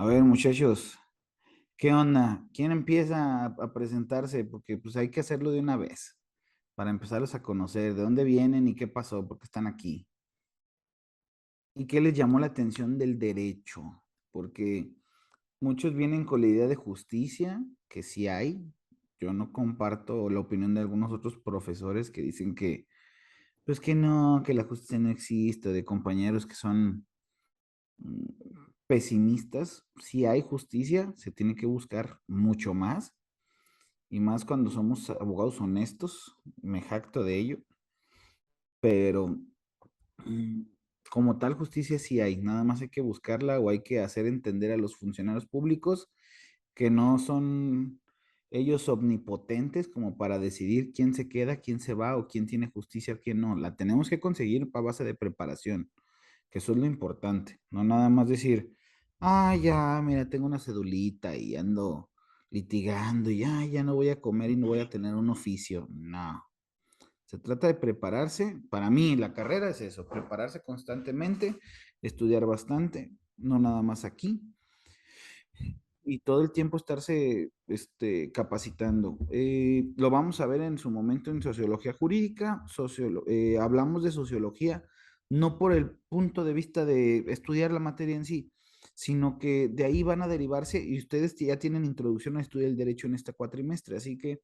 A ver, muchachos, ¿qué onda? ¿Quién empieza a presentarse? Porque pues hay que hacerlo de una vez, para empezarlos a conocer, de dónde vienen y qué pasó, porque están aquí. ¿Y qué les llamó la atención del derecho? Porque muchos vienen con la idea de justicia, que sí hay. Yo no comparto la opinión de algunos otros profesores que dicen que, pues que no, que la justicia no existe, o de compañeros que son mm, pesimistas. Si hay justicia, se tiene que buscar mucho más, y más cuando somos abogados honestos, me jacto de ello, pero mm, como tal justicia sí hay, nada más hay que buscarla o hay que hacer entender a los funcionarios públicos que no son ellos omnipotentes como para decidir quién se queda, quién se va o quién tiene justicia, quién no. La tenemos que conseguir a base de preparación, que eso es lo importante, no nada más decir, ah, ya, mira, tengo una cedulita y ando litigando y ya no voy a comer y no voy a tener un oficio. No, se trata de prepararse. Para mí la carrera es eso, prepararse constantemente, estudiar bastante, no nada más aquí, y todo el tiempo estarse capacitando. Lo vamos a ver en su momento en sociología jurídica. Hablamos de sociología no por el punto de vista de estudiar la materia en sí, sino que de ahí van a derivarse, y ustedes ya tienen introducción a estudiar el derecho en este cuatrimestre, así que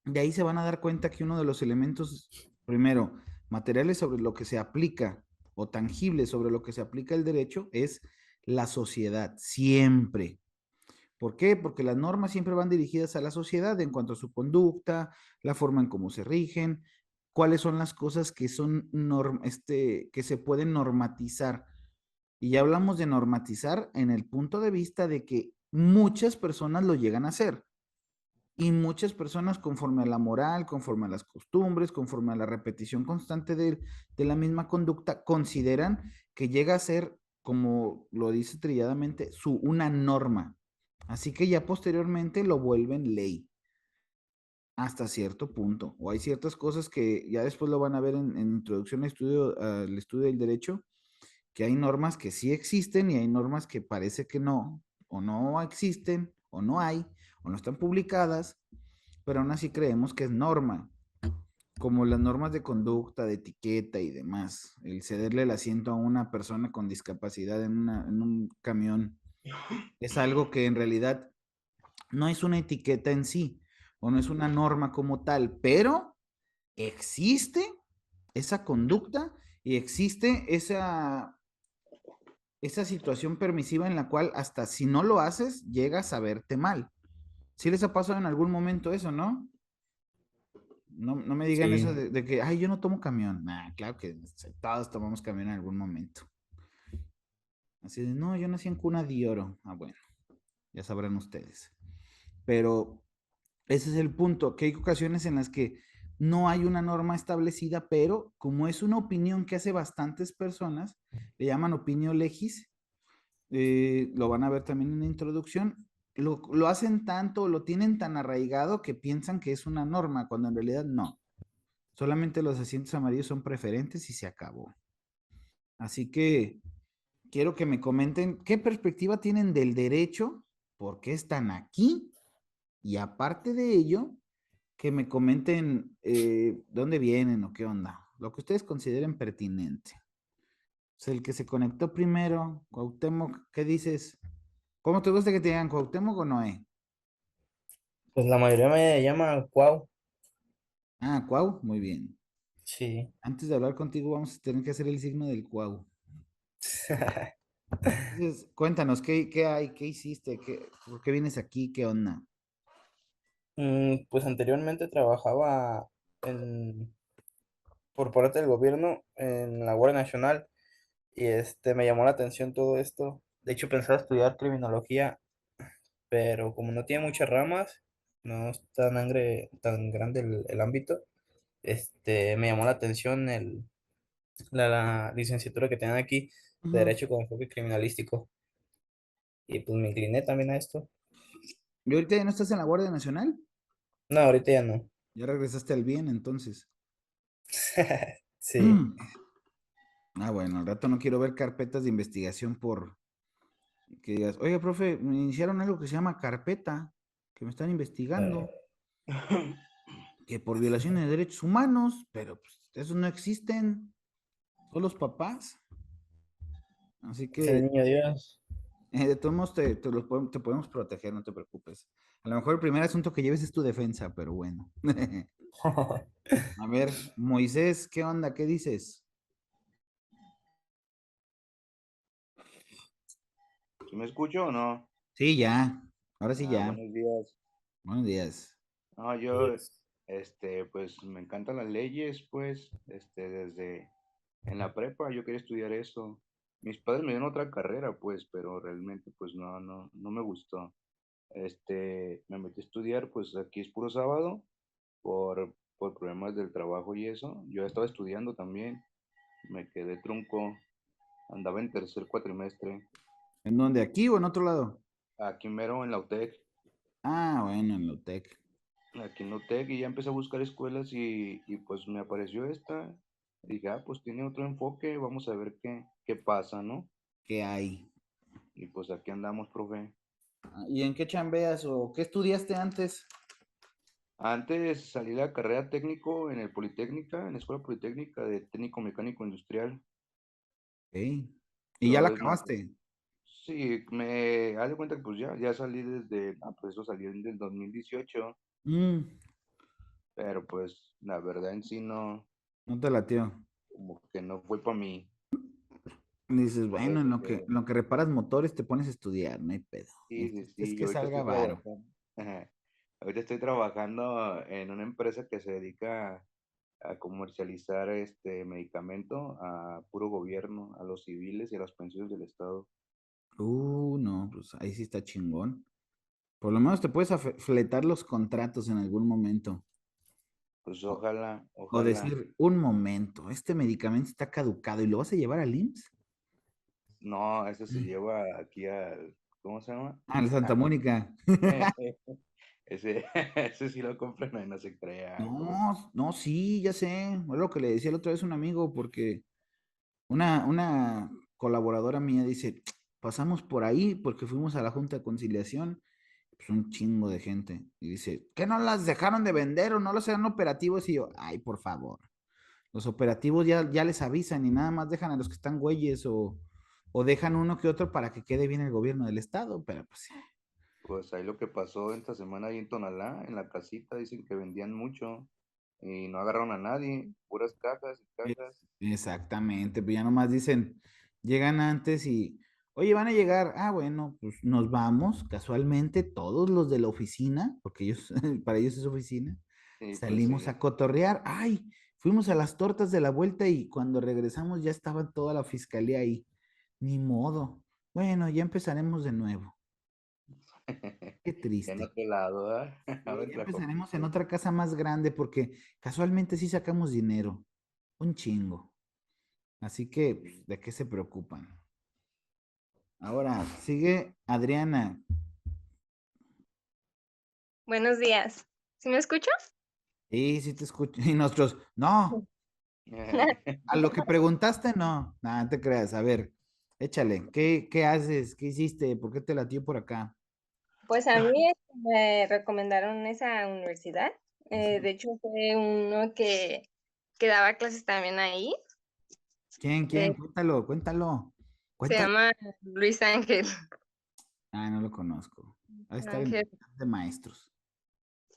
de ahí se van a dar cuenta que uno de los elementos, primero, materiales sobre lo que se aplica o tangibles sobre lo que se aplica el derecho es la sociedad, siempre. ¿Por qué? Porque las normas siempre van dirigidas a la sociedad en cuanto a su conducta, la forma en cómo se rigen, cuáles son las cosas que son que se pueden normatizar. Y ya hablamos de normatizar en el punto de vista de que muchas personas lo llegan a hacer. Y muchas personas, conforme a la moral, conforme a las costumbres, conforme a la repetición constante de la misma conducta, consideran que llega a ser, como lo dice trilladamente, una norma. Así que ya posteriormente lo vuelven ley hasta cierto punto. O hay ciertas cosas que ya después lo van a ver en introducción al estudio del derecho, que hay normas que sí existen y hay normas que parece que no, o no existen, o no hay, o no están publicadas, pero aún así creemos que es norma, como las normas de conducta, de etiqueta y demás. El cederle el asiento a una persona con discapacidad en un camión es algo que en realidad no es una etiqueta en sí, o no es una norma como tal, pero existe esa conducta y existe esa situación permisiva en la cual hasta si no lo haces, llegas a verte mal. ¿Sí les ha pasado en algún momento eso, no? No, no me digan eso Sí, de que, ay, yo no tomo camión. Nah, claro que todos tomamos camión en algún momento. Así de, no, yo nací en cuna de oro. Ah, bueno, ya sabrán ustedes. Pero ese es el punto, que hay ocasiones en las que no hay una norma establecida, pero como es una opinión que hace bastantes personas, le llaman opinio legis, lo van a ver también en la introducción, lo hacen tanto, lo tienen tan arraigado que piensan que es una norma, cuando en realidad no. Solamente los asientos amarillos son preferentes y se acabó. Así que quiero que me comenten qué perspectiva tienen del derecho, por qué están aquí, y aparte de ello, que me comenten dónde vienen o qué onda, lo que ustedes consideren pertinente. O sea, el que se conectó primero, Cuauhtémoc, ¿qué dices? ¿Cómo te gusta que te digan, Cuauhtémoc o Noé? pues la mayoría me llama Cuau. Ah, Cuau, muy bien. Sí. Antes de hablar contigo vamos a tener que hacer el signo del Cuau. Entonces, cuéntanos, ¿qué hay? ¿Qué hiciste? ¿Por qué vienes aquí? ¿Qué onda? Pues anteriormente trabajaba en, por parte del gobierno en la Guardia Nacional y me llamó la atención todo esto. De hecho, pensaba estudiar criminología, pero como no tiene muchas ramas, no es tan grande el ámbito, me llamó la atención la licenciatura que tienen aquí de Ujú. Derecho con enfoque criminalístico. Y pues me incliné también a esto. ¿Y ahorita ya no estás en la Guardia Nacional? No, ahorita ya no. Ya regresaste al bien, entonces. Sí. Ah, bueno, al rato no quiero ver carpetas de investigación Que digas, oye, profe, me iniciaron algo que se llama carpeta, que me están investigando, que por violaciones de derechos humanos, pero pues esos no existen, son los papás. Así Es el que niño Dios. de todos modos te podemos proteger, no te preocupes. A lo mejor el primer asunto que lleves es tu defensa, pero bueno. A ver, Moisés, ¿qué onda? ¿Qué dices? ¿Sí me escucho o no? Sí, ya. Ahora sí Ah, ya. buenos días. Buenos días. No, yo, pues me encantan las leyes, pues, desde en la prepa yo quería estudiar eso. Mis padres me dieron otra carrera, pues, pero realmente, pues, no me gustó. Me metí a estudiar, pues, aquí es puro sábado, por problemas del trabajo y eso. Yo estaba estudiando también, me quedé trunco, andaba en tercer cuatrimestre, ¿En dónde? ¿Aquí o en otro lado? aquí mero en la UTEC. Ah, bueno, en Lotec. Aquí en Lotec y ya empecé a buscar escuelas y pues me apareció esta. Dije, ah, pues tiene otro enfoque, vamos a ver qué pasa, ¿no? ¿Qué hay? Y pues aquí andamos, profe. Ah, ¿y en qué chambeas o qué estudiaste antes? Antes salí de la carrera técnico en el Politécnica, en la Escuela Politécnica de Técnico Mecánico Industrial. Ok. ¿Y ya la Entonces, acabaste? sí, me haz de cuenta que pues ya salí pues eso salí en el 2018, Mm, pero pues la verdad en sí no, no te latió. como que no fue para mí. Dices, bueno, Este, en lo que reparas motores te pones a estudiar, no hay pedo. Sí, sí, Es sí, que yo ahorita salga estoy varo. trabajando. Ajá. Ahorita estoy trabajando en una empresa que se dedica a comercializar este medicamento a puro gobierno, a los civiles y a las pensiones del Estado. No, pues ahí sí está chingón. Por lo menos te puedes fletar los contratos en algún momento. Pues O, ojalá, o ojalá. decir, un momento, este medicamento está caducado y lo vas a llevar al IMSS. No, eso se lleva aquí al, ¿cómo se llama? Ah, el Santa Mónica. Ese sí lo compran, no, no se crea, profe. No, no, sí, ya sé. Es lo que le decía la otra vez a un amigo, porque una colaboradora mía dice, pasamos por ahí porque fuimos a la Junta de Conciliación, pues un chingo de gente. Y dice, ¿qué no las dejaron de vender o no los eran operativos? Y yo, ay, por favor. Los operativos ya les avisan y nada más dejan a los que están güeyes o dejan uno que otro para que quede bien el gobierno del estado, pero pues Pues ahí lo que pasó esta semana ahí en Tonalá, en la casita, dicen que vendían mucho y no agarraron a nadie, puras cajas y es- cajas. exactamente, pues ya nomás dicen, llegan antes y, oye, van a llegar, ah, bueno, pues nos vamos, casualmente, todos los de la oficina, porque ellos, para ellos es oficina, Sí, pues salimos sí, a cotorrear, ay, fuimos a las tortas de la vuelta y cuando regresamos ya estaba toda la fiscalía ahí, ni modo, bueno, ya empezaremos de nuevo, qué en triste. otro lado, ¿ah? Sí, Ahora ya en empezaremos en Tlajomulco. otra casa más grande porque casualmente sí sacamos dinero, un chingo. Así que, pues, ¿de qué se preocupan? Ahora, sigue Adriana. Buenos días. ¿Sí me escucho? Sí, sí te escucho. Y nosotros, no, a lo que preguntaste, no. Nada, no te creas. A ver, échale. ¿Qué haces? ¿Qué hiciste? ¿Por qué te latió por acá? Pues a mí me recomendaron esa universidad. De hecho, fue uno que daba clases también ahí. ¿Quién? eh, Cuéntalo, cuéntalo. Se Cuéntalo. llama Luis Ángel. Ah, no lo conozco. Va a estar en Ángel. de maestros.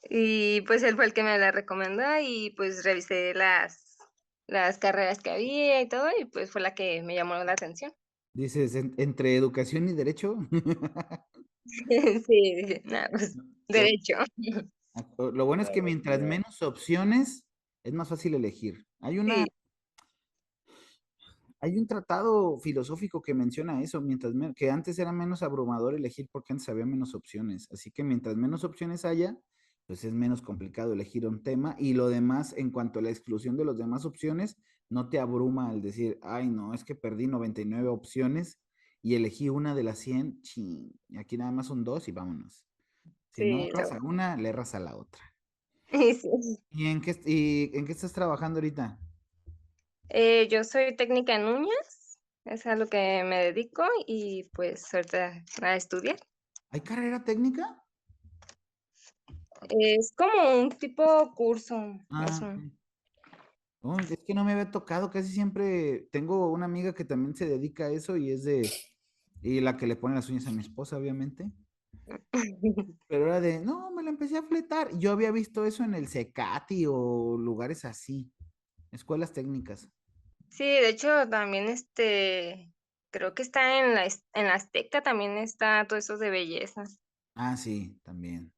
Y pues él fue el que me la recomendó y pues revisé las carreras que había y todo y pues fue la que me llamó la atención. Dices, entre educación y derecho. Sí, dije, "No, pues Lo, derecho". lo bueno es La que mientras verdad, menos opciones, es más fácil elegir. Sí, Hay un tratado filosófico que menciona eso, que antes era menos abrumador elegir porque antes había menos opciones. Así que mientras menos opciones haya, pues es menos complicado elegir un tema y lo demás, en cuanto a la exclusión de las demás opciones, no te abruma al decir, ay, no, es que perdí 99 opciones y elegí una de las 100, chin, y aquí nada más son dos y vámonos. Si no sí, erras a una, le erras a la otra. sí. ¿Y en qué estás trabajando ahorita? Yo soy técnica en uñas. Es a lo que me dedico y pues ahorita a estudiar. ¿Hay carrera técnica? Es como un tipo curso, Ah, eso. ok. Oh, es que no me había tocado, casi siempre tengo una amiga que también se dedica a eso y la que le pone las uñas a mi esposa, obviamente. Pero era de, no, me la empecé a fletar. Yo había visto eso en el Cecati o lugares así, escuelas técnicas. Sí, de hecho también creo que está en la Azteca también está todo eso de belleza. Ah, sí, también.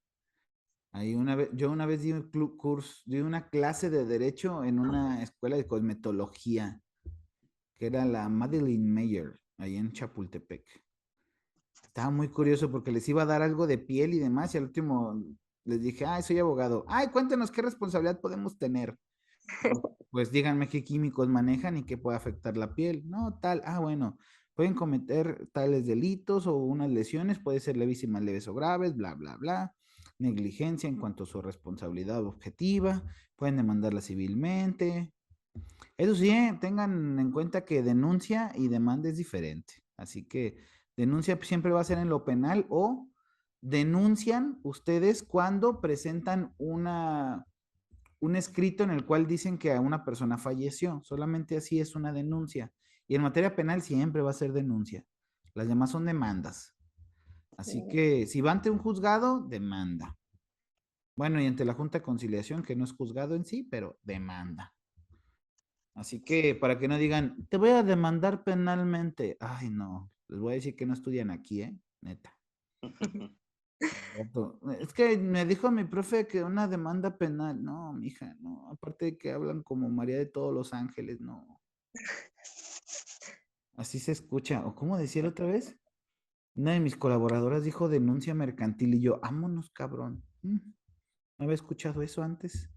Ahí una vez, yo una vez di un curso, di una clase de derecho en una escuela de cosmetología, que era la Madeline Mayer, ahí en Chapultepec. Estaba muy curioso porque les iba a dar algo de piel y demás, y al último les dije, ay, soy abogado. Ay, cuéntenos qué responsabilidad podemos tener. Pues díganme qué químicos manejan y qué puede afectar la piel. No, tal, bueno, pueden cometer tales delitos o unas lesiones, puede ser levísimas, leves o graves, bla, bla, bla. Negligencia en cuanto a su responsabilidad objetiva, pueden demandarla civilmente. Eso sí, tengan en cuenta que denuncia y demanda es diferente. Así que denuncia siempre va a ser en lo penal o denuncian ustedes cuando presentan un escrito en el cual dicen que a una persona falleció. Solamente así es una denuncia. Y en materia penal siempre va a ser denuncia. Las demás son demandas. Así Mm, que si va ante un juzgado, demanda. Bueno, y ante la Junta de Conciliación, que no es juzgado en sí, pero demanda. Así que para que no digan, te voy a demandar penalmente. Ay, no. Les voy a decir que no estudian aquí, ¿eh? Neta. Es que me dijo mi profe que una demanda penal. No, mija, no. Aparte de que hablan como María de todos los ángeles, no. Así se escucha. ¿O cómo decía la otra vez? Una de mis colaboradoras dijo denuncia mercantil y yo, vámonos, cabrón. No había escuchado eso antes,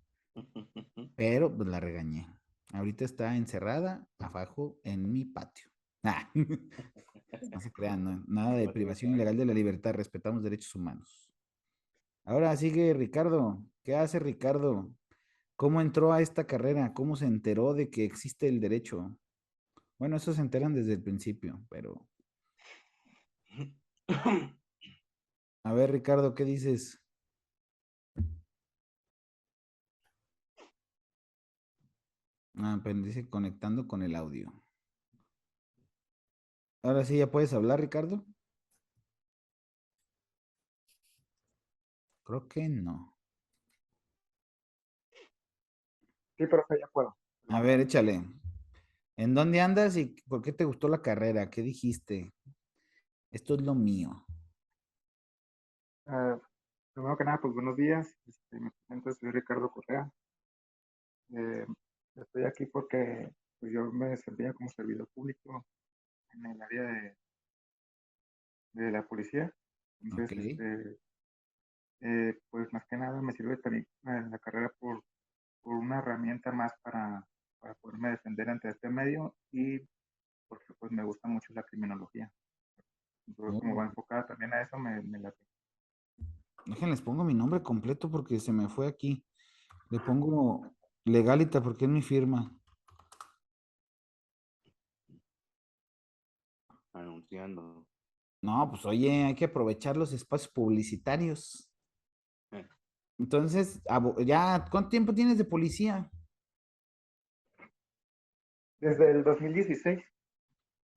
pero pues la regañé. Ahorita está encerrada abajo en mi patio. Ah, no se crean, nada de privación ilegal de la libertad, respetamos derechos humanos. Ahora sigue Ricardo. ¿Qué hace Ricardo? ¿Cómo entró a esta carrera? ¿Cómo se enteró de que existe el derecho? Bueno, eso se enteran desde el principio, pero a ver, Ricardo, ¿qué dices? Ah, pero dice conectando con el audio. Ahora sí, ya puedes hablar, Ricardo. Creo que no. Sí, profe, ya puedo. A ver, échale. ¿En dónde andas y por qué te gustó la carrera? ¿Qué dijiste? Esto es lo mío. Eh, Primero que nada, pues buenos días. Me presento, soy Ricardo Correa. Eh, Estoy aquí porque pues, yo me desempeño como servidor público en el área de la policía. Ok. Entonces, pues más que nada me sirve también la carrera por una herramienta más para poderme defender ante este medio y porque pues me gusta mucho la criminología. Entonces, como va Oh, enfocada también a eso, me la... déjenles pongo mi nombre completo porque se me fue aquí. Le pongo Legalita porque es mi firma. Anunciando. No, pues oye, hay que aprovechar los espacios publicitarios. Eh, Entonces, ya, ¿cuánto tiempo tienes de policía? Desde el 2016.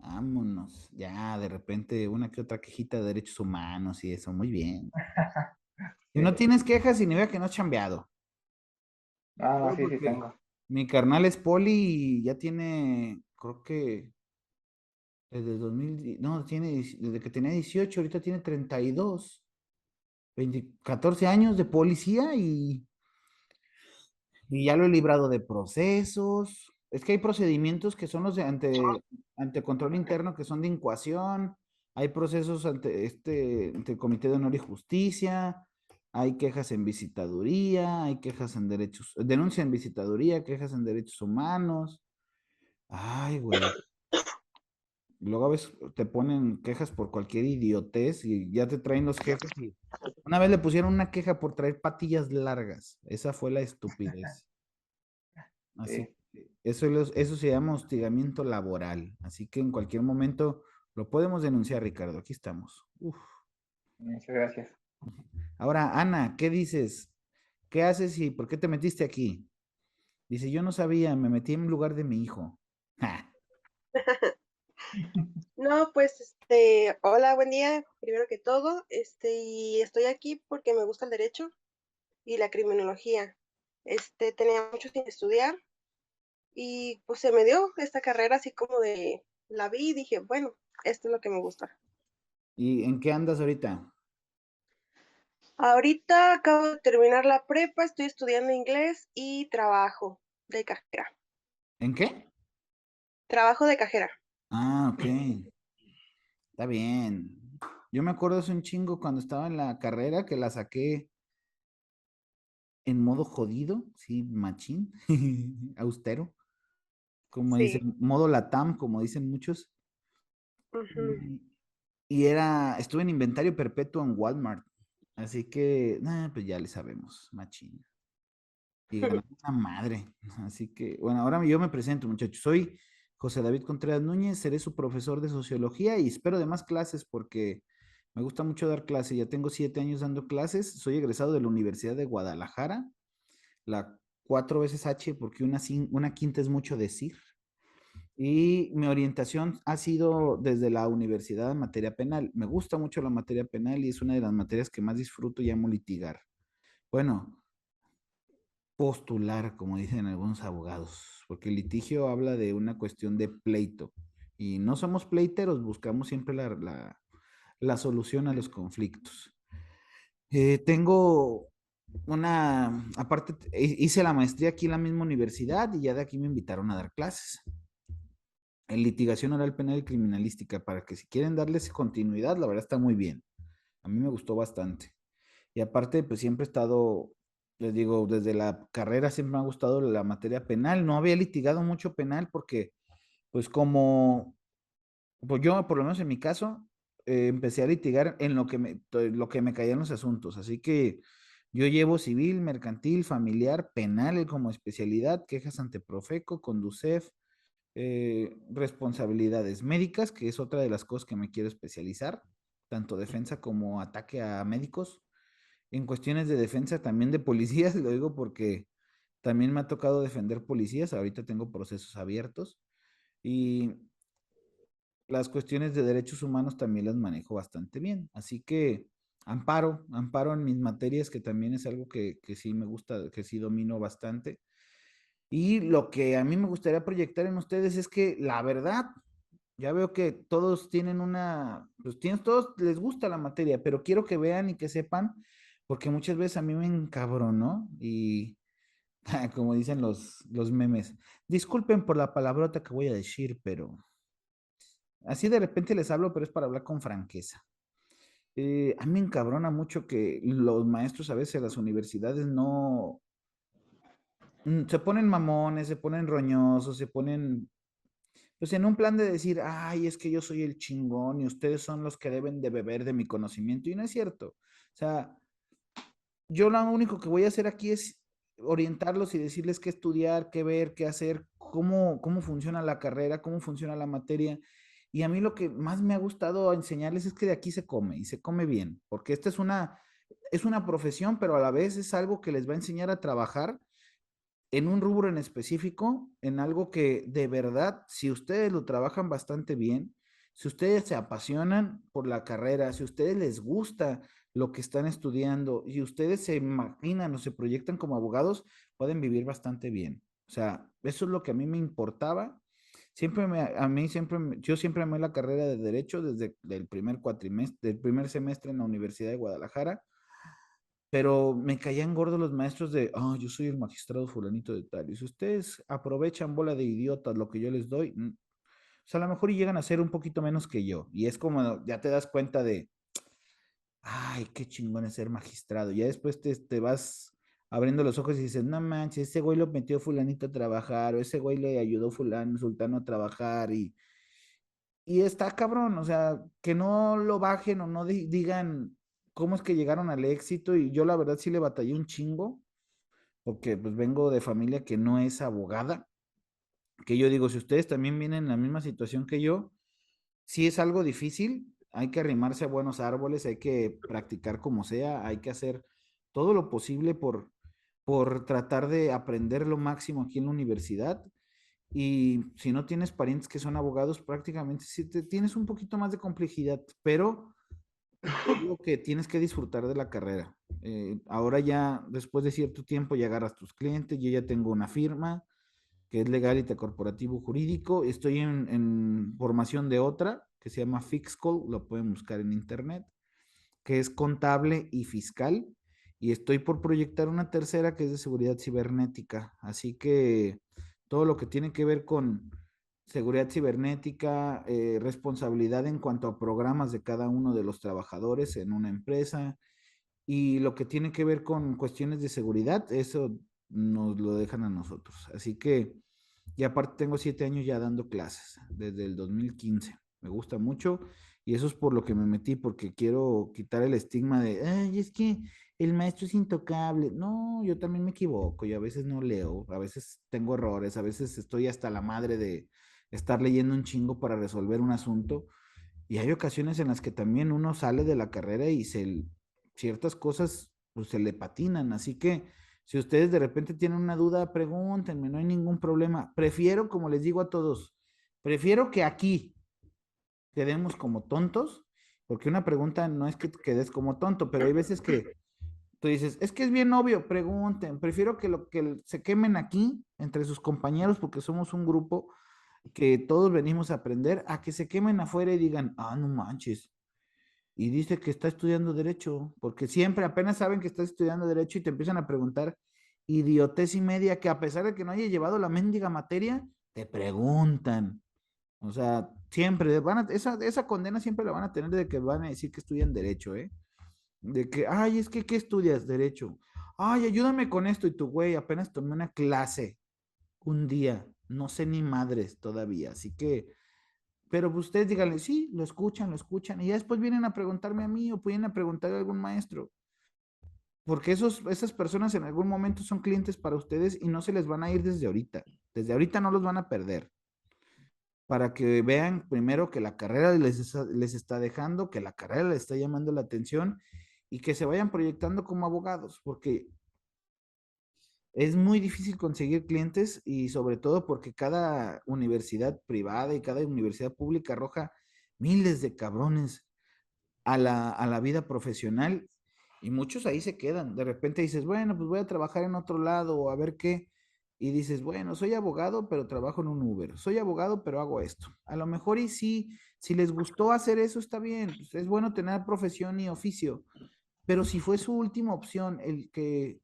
Vámonos, ya de repente una que otra quejita de derechos humanos y eso, muy bien. Si no Sí. tienes quejas, significa que no has chambeado. Ah, no, Digo sí, sí porque tengo. mi carnal es poli y ya tiene, creo que desde 2000, no, desde que tenía 18, ahorita tiene 32, 14 años de policía y ya lo he librado de procesos. Es que hay procedimientos que son los de ante control interno que son de incoación, hay procesos ante el Comité de Honor y Justicia, hay quejas en visitaduría, hay quejas en derechos, denuncia en visitaduría, quejas en derechos humanos. Ay, güey. Luego a veces te ponen quejas por cualquier idiotez y ya te traen los jefes y una vez le pusieron una queja por traer patillas largas. Esa fue la estupidez. Así Sí. Eso se llama hostigamiento laboral. Así que en cualquier momento lo podemos denunciar, Ricardo. Aquí estamos. Uf. Muchas gracias. Ahora, Ana, ¿qué dices? ¿Qué haces y por qué te metiste aquí? Dice, yo no sabía, me metí en lugar de mi hijo. Ja. No, pues, hola, buen día, primero que todo, y estoy aquí porque me gusta el derecho y la criminología. Tenía mucho sin estudiar y pues se me dio esta carrera así como la vi y dije, bueno, esto es lo que me gusta. ¿Y en qué andas ahorita? Ahorita acabo de terminar la prepa, estoy estudiando inglés y trabajo de cajera. ¿En qué? Trabajo de cajera. Ah, ok. Está bien. Yo me acuerdo hace un chingo cuando estaba en la carrera que la saqué en modo jodido, sí, machín, austero, como Sí. dicen, modo Latam, como dicen muchos. Ujú. Y, estuve en inventario perpetuo en Walmart. Así que, pues ya le sabemos, machín. Y ganar una madre. Así que, bueno, ahora yo me presento, muchachos. Soy José David Contreras Núñez, seré su profesor de sociología y espero de más clases porque me gusta mucho dar clases. Ya tengo 7 años dando clases. Soy egresado de la Universidad de Guadalajara, la 4 veces H, porque una quinta es mucho decir. Y mi orientación ha sido desde la universidad en materia penal. Me gusta mucho la materia penal y es una de las materias que más disfruto y amo litigar. Bueno, postular, como dicen algunos abogados, porque el litigio habla de una cuestión de pleito y no somos pleiteros, buscamos siempre la solución a los conflictos. Tengo aparte, hice la maestría aquí en la misma universidad y ya de aquí me invitaron a dar clases en litigación oral penal y criminalística, para que si quieren darles continuidad, la verdad está muy bien. A mí me gustó bastante. Y aparte, pues siempre he estado, les digo, desde la carrera siempre me ha gustado la materia penal. No había litigado mucho penal porque, pues pues yo, por lo menos en mi caso, empecé a litigar en lo que me caían los asuntos. Así que yo llevo civil, mercantil, familiar, penal como especialidad, quejas ante Profeco, Conducef, responsabilidades médicas, que es otra de las cosas que me quiero especializar, tanto defensa como ataque a médicos. En cuestiones de defensa también de policías, lo digo porque también me ha tocado defender policías, ahorita tengo procesos abiertos y las cuestiones de derechos humanos también las manejo bastante bien. Así que amparo en mis materias, que también es algo que sí me gusta, que sí domino bastante. Y lo que a mí me gustaría proyectar en ustedes es que la verdad, ya veo que todos tienen todos les gusta la materia, pero quiero que vean y que sepan, porque muchas veces a mí me encabronó y como dicen los memes, disculpen por la palabrota que voy a decir, pero así de repente les hablo, pero es para hablar con franqueza. A mí me encabrona mucho que los maestros a veces en las universidades no se ponen mamones, se ponen roñosos, se ponen pues en un plan de decir, ay, es que yo soy el chingón y ustedes son los que deben de beber de mi conocimiento. Y no es cierto. O sea, yo lo único que voy a hacer aquí es orientarlos y decirles qué estudiar, qué ver, qué hacer, cómo funciona la carrera, cómo funciona la materia. Y a mí lo que más me ha gustado enseñarles es que de aquí se come y se come bien, porque esta es una profesión, pero a la vez es algo que les va a enseñar a trabajar en un rubro en específico, en algo que de verdad, si ustedes lo trabajan bastante bien, si ustedes se apasionan por la carrera, si a ustedes les gusta lo que están estudiando y ustedes se imaginan o se proyectan como abogados, pueden vivir bastante bien. O sea, eso es lo que a mí me importaba. Yo siempre amé la carrera de Derecho desde el primer cuatrimestre, del primer semestre en la Universidad de Guadalajara, pero me caían gordos los maestros de, yo soy el magistrado fulanito de tal. Y si ustedes aprovechan bola de idiotas lo que yo les doy, o sea, a lo mejor y llegan a ser un poquito menos que yo. Y es como, ya te das cuenta de, ay, qué chingón es ser magistrado. Ya después te vas abriendo los ojos y dices, no manches, ese güey lo metió fulanito a trabajar, o ese güey le ayudó fulano, sultano a trabajar, y está cabrón, o sea, que no lo bajen o no digan cómo es que llegaron al éxito. Y yo la verdad sí le batallé un chingo, porque pues vengo de familia que no es abogada. que yo digo, si ustedes también vienen en la misma situación que yo, sí es algo difícil, hay que arrimarse a buenos árboles, hay que practicar como sea, hay que hacer todo lo posible por tratar de aprender lo máximo aquí en la universidad. Y si no tienes parientes que son abogados, prácticamente sí tienes un poquito más de complejidad, pero es lo que tienes que disfrutar de la carrera. Ahora ya, después de cierto tiempo, ya agarras tus clientes, yo ya tengo una firma que es legal y corporativo jurídico, estoy en formación de otra que se llama Fixcall, lo pueden buscar en internet, que es contable y fiscal, y estoy por proyectar una tercera que es de seguridad cibernética. Así que todo lo que tiene que ver con seguridad cibernética, responsabilidad en cuanto a programas de cada uno de los trabajadores en una empresa y lo que tiene que ver con cuestiones de seguridad, eso nos lo dejan a nosotros. Así que, y aparte tengo 7 años ya dando clases, desde el 2015. Me gusta mucho y eso es por lo que me metí, porque quiero quitar el estigma de, ay, es que el maestro es intocable. No, yo también me equivoco y a veces no leo, a veces tengo errores, a veces estoy hasta la madre de estar leyendo un chingo para resolver un asunto. Y hay ocasiones en las que también uno sale de la carrera y ciertas cosas pues, se le patinan. Así que si ustedes de repente tienen una duda, pregúntenme, no hay ningún problema. Prefiero, como les digo a todos, prefiero que aquí quedemos como tontos, porque una pregunta no es que quedes como tonto, pero hay veces que tú dices, es que es bien obvio, pregunten, prefiero que se quemen aquí entre sus compañeros porque somos un grupo que todos venimos a aprender, a que se quemen afuera y digan, ah, no manches, y dice que está estudiando derecho, porque siempre apenas saben que estás estudiando derecho y te empiezan a preguntar idiotez y media que a pesar de que no haya llevado la mendiga materia, te preguntan. O sea, siempre esa condena siempre la van a tener de que van a decir que estudian derecho, ¿eh? De que, ay, es que, ¿qué estudias? Derecho. Ay, ayúdame con esto y tu güey, apenas tomé una clase un día, no sé ni madres todavía, así que pero pues, ustedes díganle, sí, lo escuchan, y ya después vienen a preguntarme a mí o pueden a preguntar a algún maestro, porque esas personas en algún momento son clientes para ustedes y no se les van a ir desde ahorita no los van a perder, para que vean primero que la carrera les está dejando, que la carrera les está llamando la atención y que se vayan proyectando como abogados, porque es muy difícil conseguir clientes y sobre todo porque cada universidad privada y cada universidad pública arroja miles de cabrones a la vida profesional y muchos ahí se quedan. De repente dices, bueno, pues voy a trabajar en otro lado o a ver qué. Y dices, bueno, soy abogado, pero trabajo en un Uber. Soy abogado, pero hago esto. A lo mejor y sí, si les gustó hacer eso, está bien. Pues es bueno tener profesión y oficio. Pero si fue su última opción el que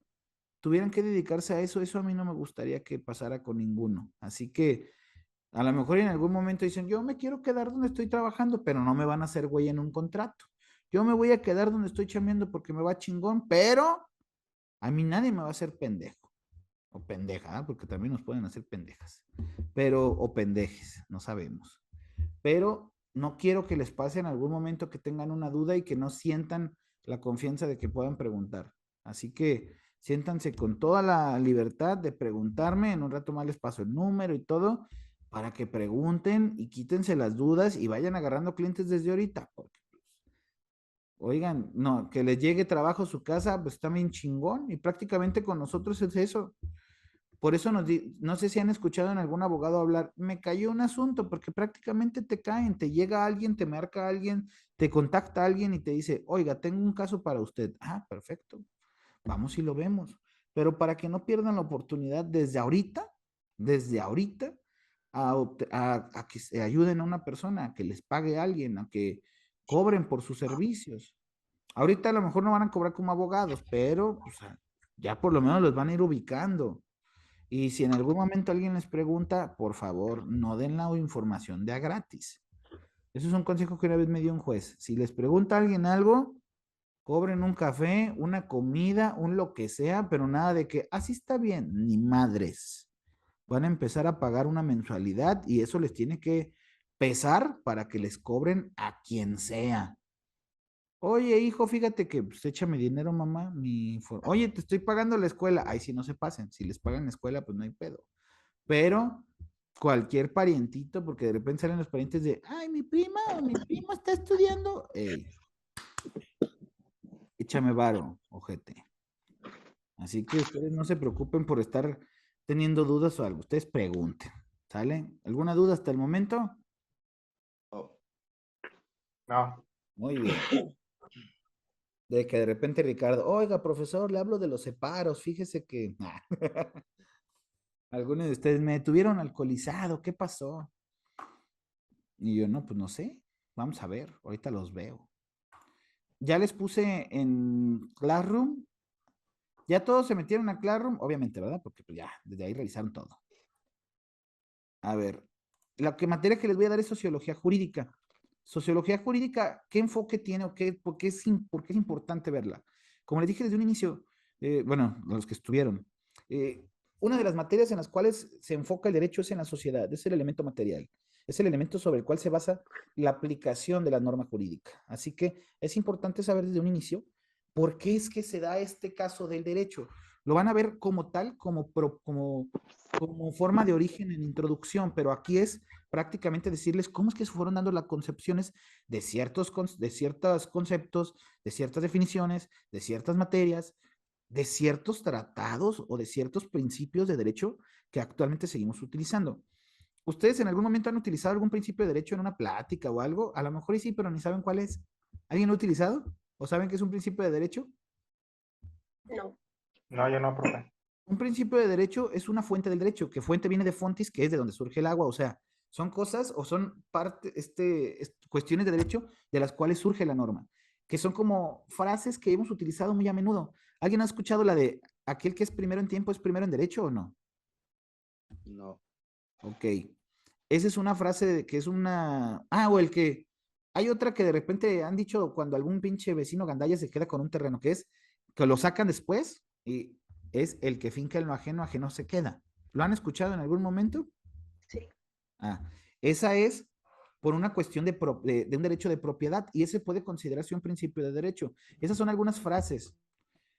tuvieran que dedicarse a eso, eso a mí no me gustaría que pasara con ninguno. Así que a lo mejor en algún momento dicen, yo me quiero quedar donde estoy trabajando, pero no me van a hacer güey en un contrato. Yo me voy a quedar donde estoy chambeando porque me va chingón, pero a mí nadie me va a hacer pendejo. O pendeja, ¿eh? Porque también nos pueden hacer pendejas. Pero, o pendejes, no sabemos. Pero no quiero que les pase en algún momento que tengan una duda y que no sientan la confianza de que puedan preguntar. Así que siéntanse con toda la libertad de preguntarme. En un rato más les paso el número y todo para que pregunten y quítense las dudas y vayan agarrando clientes desde ahorita. Porque, pues, oigan, no, que les llegue trabajo a su casa, pues está bien chingón y prácticamente con nosotros es eso. Por eso no sé si han escuchado en algún abogado hablar, me cayó un asunto, porque prácticamente te caen, te llega alguien, te marca alguien, te contacta alguien y te dice, oiga, tengo un caso para usted. Ah, perfecto, vamos y lo vemos. Pero para que no pierdan la oportunidad desde ahorita, a que se ayuden a una persona, a que les pague a alguien, a que cobren por sus servicios. Ahorita a lo mejor no van a cobrar como abogados, pero pues, ya por lo menos los van a ir ubicando. Y si en algún momento alguien les pregunta, por favor, no den la información de a gratis. Eso es un consejo que una vez me dio un juez. Si les pregunta a alguien algo, cobren un café, una comida, un lo que sea, pero nada de que así está bien, ni madres. Van a empezar a pagar una mensualidad y eso les tiene que pesar para que les cobren a quien sea. Oye, hijo, fíjate que pues, échame dinero, mamá. Oye, te estoy pagando la escuela. Ay, si no se pasen. Si les pagan la escuela, pues no hay pedo. Pero cualquier parientito, porque de repente salen los parientes de, ay, mi prima o mi primo está estudiando. Ey, échame varo, ojete. Así que ustedes no se preocupen por estar teniendo dudas o algo. Ustedes pregunten, ¿sale? ¿Alguna duda hasta el momento? Oh, No, Muy bien. De que de repente Ricardo, oiga, profesor, le hablo de los separos, fíjese que algunos de ustedes me tuvieron alcoholizado, ¿qué pasó? Y yo, no, pues no sé, vamos a ver, ahorita los veo. Ya les puse en Classroom, ya todos se metieron a Classroom, obviamente, ¿verdad? Porque pues ya, desde ahí revisaron todo. A ver, la materia que les voy a dar es sociología jurídica. Sociología jurídica, ¿qué enfoque tiene o qué, por qué es importante verla? Como les dije desde un inicio, bueno, los que estuvieron, una de las materias en las cuales se enfoca el derecho es en la sociedad, es el elemento material, es el elemento sobre el cual se basa la aplicación de la norma jurídica. Así que es importante saber desde un inicio por qué es que se da este caso del derecho. Lo van a ver como tal, como forma de origen en introducción, pero aquí es prácticamente decirles cómo es que se fueron dando las concepciones de ciertos conceptos, de ciertas definiciones, de ciertas materias, de ciertos tratados o de ciertos principios de derecho que actualmente seguimos utilizando. ¿Ustedes en algún momento han utilizado algún principio de derecho en una plática o algo? A lo mejor sí, pero ni saben cuál es. ¿Alguien lo ha utilizado? ¿O saben qué es un principio de derecho? No. no, yo no, profe. Un principio de derecho es una fuente del derecho, que fuente viene de fontis, que es de donde surge el agua, o sea, son cosas o son cuestiones de derecho de las cuales surge la norma, que son como frases que hemos utilizado muy a menudo. ¿Alguien ha escuchado la de aquel que es primero en tiempo es primero en derecho o no? no. Ok. Esa es una frase que es una... Ah, o el que... Hay otra que de repente han dicho cuando algún pinche vecino gandalla se queda con un terreno, que es que lo sacan después y es el que finca en lo ajeno, ajeno se queda. ¿Lo han escuchado en algún momento? Sí. Ah, esa es por una cuestión de un derecho de propiedad y ese puede considerarse un principio de derecho. Esas son algunas frases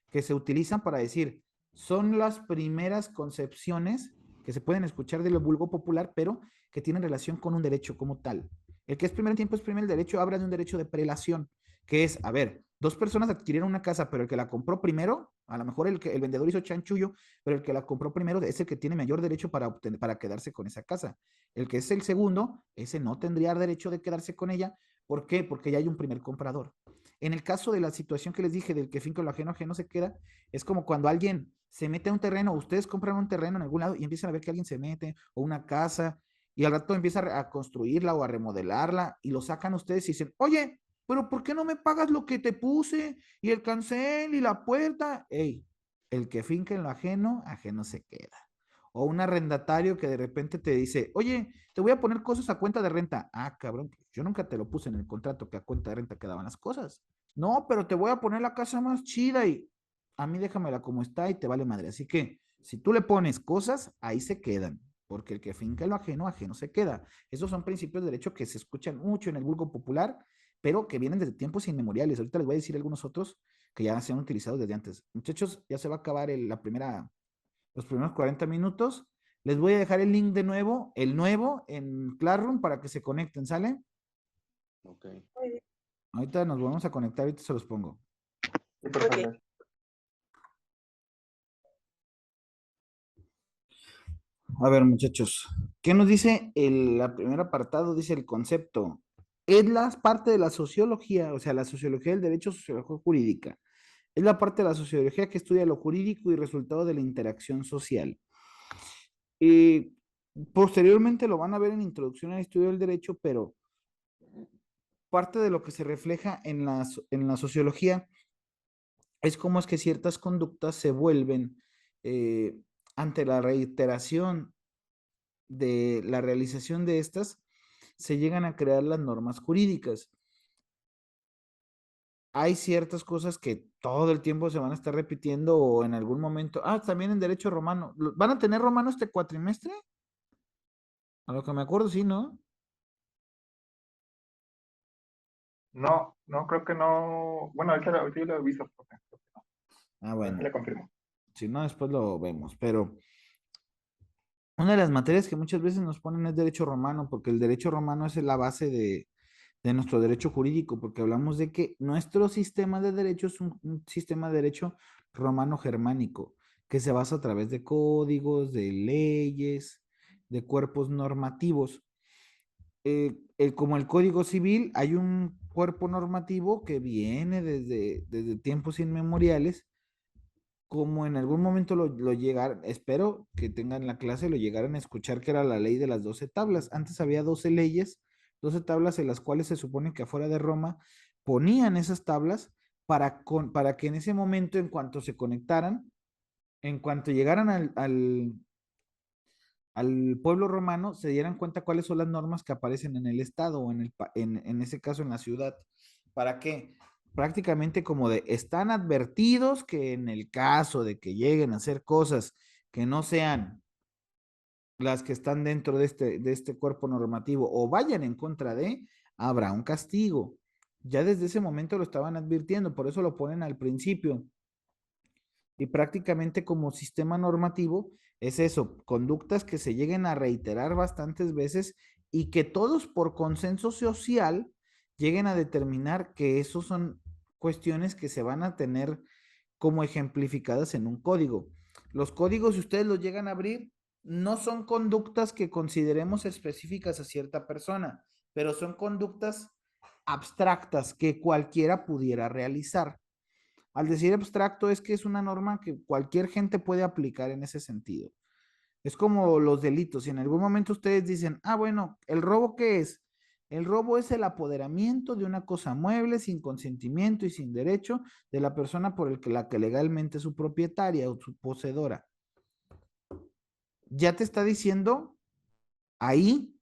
que se utilizan para decir, son las primeras concepciones que se pueden escuchar de lo vulgo popular, pero que tienen relación con un derecho como tal. El que es primer tiempo es primer derecho, habla de un derecho de prelación, que es, a ver, dos personas adquirieron una casa, pero el que la compró primero, a lo mejor el vendedor hizo chanchullo, pero el que la compró primero es el que tiene mayor derecho para quedarse con esa casa. El que es el segundo, ese no tendría derecho de quedarse con ella. ¿Por qué? Porque ya hay un primer comprador. En el caso de la situación que les dije del que finca lo ajeno, ajeno se queda, es como cuando alguien se mete a un terreno, ustedes compran un terreno en algún lado y empiezan a ver que alguien se mete, o una casa, y al rato empieza a construirla o a remodelarla, y lo sacan ustedes y dicen, oye, pero ¿por qué no me pagas lo que te puse? Y el cancel y la puerta. Ey, el que finca en lo ajeno, ajeno se queda. O un arrendatario que de repente te dice, oye, te voy a poner cosas a cuenta de renta. Ah, cabrón, yo nunca te lo puse en el contrato que a cuenta de renta quedaban las cosas. No, pero te voy a poner la casa más chida y a mí déjamela como está y te vale madre. Así que si tú le pones cosas, ahí se quedan, porque el que finca lo ajeno, ajeno se queda. Esos son principios de derecho que se escuchan mucho en el vulgo popular, pero que vienen desde tiempos inmemoriales. Ahorita les voy a decir algunos otros que ya se han utilizado desde antes. Muchachos, ya se va a acabar los primeros 40 minutos. Les voy a dejar el link de nuevo, el nuevo en Classroom para que se conecten, ¿sale? Ok. Muy bien. Ahorita nos volvemos a conectar, ahorita se los pongo. Sí, profe, Ok. gracias. A ver, muchachos, ¿qué nos dice el primer apartado? Dice el concepto. Es la parte de la sociología, o sea, la sociología del derecho, sociología jurídica. Es la parte de la sociología que estudia lo jurídico y resultado de la interacción social. Y posteriormente lo van a ver en introducción al estudio del derecho, pero parte de lo que se refleja en la sociología es cómo es que ciertas conductas se vuelven ante la reiteración de la realización de estas, se llegan a crear las normas jurídicas. Hay ciertas cosas que todo el tiempo se van a estar repitiendo o en algún momento. Ah, también en derecho romano. ¿Van a tener romano este cuatrimestre? A lo que me acuerdo, sí, ¿no? No, no, creo que no. Bueno, ahorita yo lo aviso, profe. Creo que no. Ah, Ahorita bueno. le confirmo. Si no, después lo vemos. Pero una de las materias que muchas veces nos ponen es derecho romano, porque el derecho romano es la base de nuestro derecho jurídico, porque hablamos de que nuestro sistema de derecho es un sistema de derecho romano-germánico, que se basa a través de códigos, de leyes, de cuerpos normativos. Como el Código Civil, hay un cuerpo normativo que viene desde tiempos inmemoriales, como en algún momento lo llegaron, espero que tengan la clase, lo llegaran a escuchar, que era la ley de las 12 tablas. Antes había 12 leyes, 12 tablas en las cuales se supone que afuera de Roma ponían esas tablas para que en ese momento, en cuanto se conectaran, en cuanto llegaran al pueblo romano, se dieran cuenta cuáles son las normas que aparecen en el estado o en ese caso en la ciudad. ¿Para qué? Prácticamente como de, están advertidos que en el caso de que lleguen a hacer cosas que no sean las que están dentro de este cuerpo normativo o vayan en contra de, habrá un castigo. Ya desde ese momento lo estaban advirtiendo, por eso lo ponen al principio. Y prácticamente como sistema normativo es eso, conductas que se lleguen a reiterar bastantes veces y que todos por consenso social lleguen a determinar que esos son cuestiones que se van a tener como ejemplificadas en un código. Los códigos, si ustedes los llegan a abrir, no son conductas que consideremos específicas a cierta persona, pero son conductas abstractas que cualquiera pudiera realizar. Al decir abstracto es que es una norma que cualquier gente puede aplicar en ese sentido. Es como los delitos. Si en algún momento ustedes dicen, ah, bueno, ¿el robo qué es? El robo es el apoderamiento de una cosa mueble sin consentimiento y sin derecho de la persona por la que legalmente es su propietaria o su poseedora. Ya te está diciendo ahí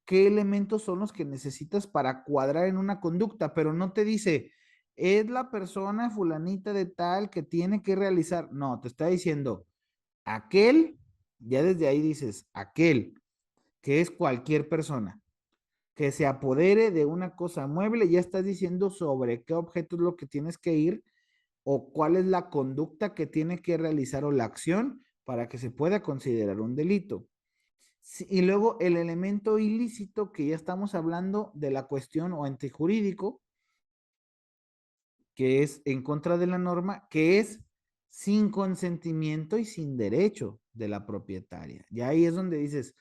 qué elementos son los que necesitas para cuadrar en una conducta, pero no te dice, es la persona fulanita de tal que tiene que realizar. No, te está diciendo, aquel, ya desde ahí dices, aquel, que es cualquier persona, que se apodere de una cosa mueble, ya estás diciendo sobre qué objeto es lo que tienes que ir o cuál es la conducta que tiene que realizar o la acción para que se pueda considerar un delito. Y luego el elemento ilícito, que ya estamos hablando de la cuestión o antijurídico, que es en contra de la norma, que es sin consentimiento y sin derecho de la propietaria. Y ahí es donde dices,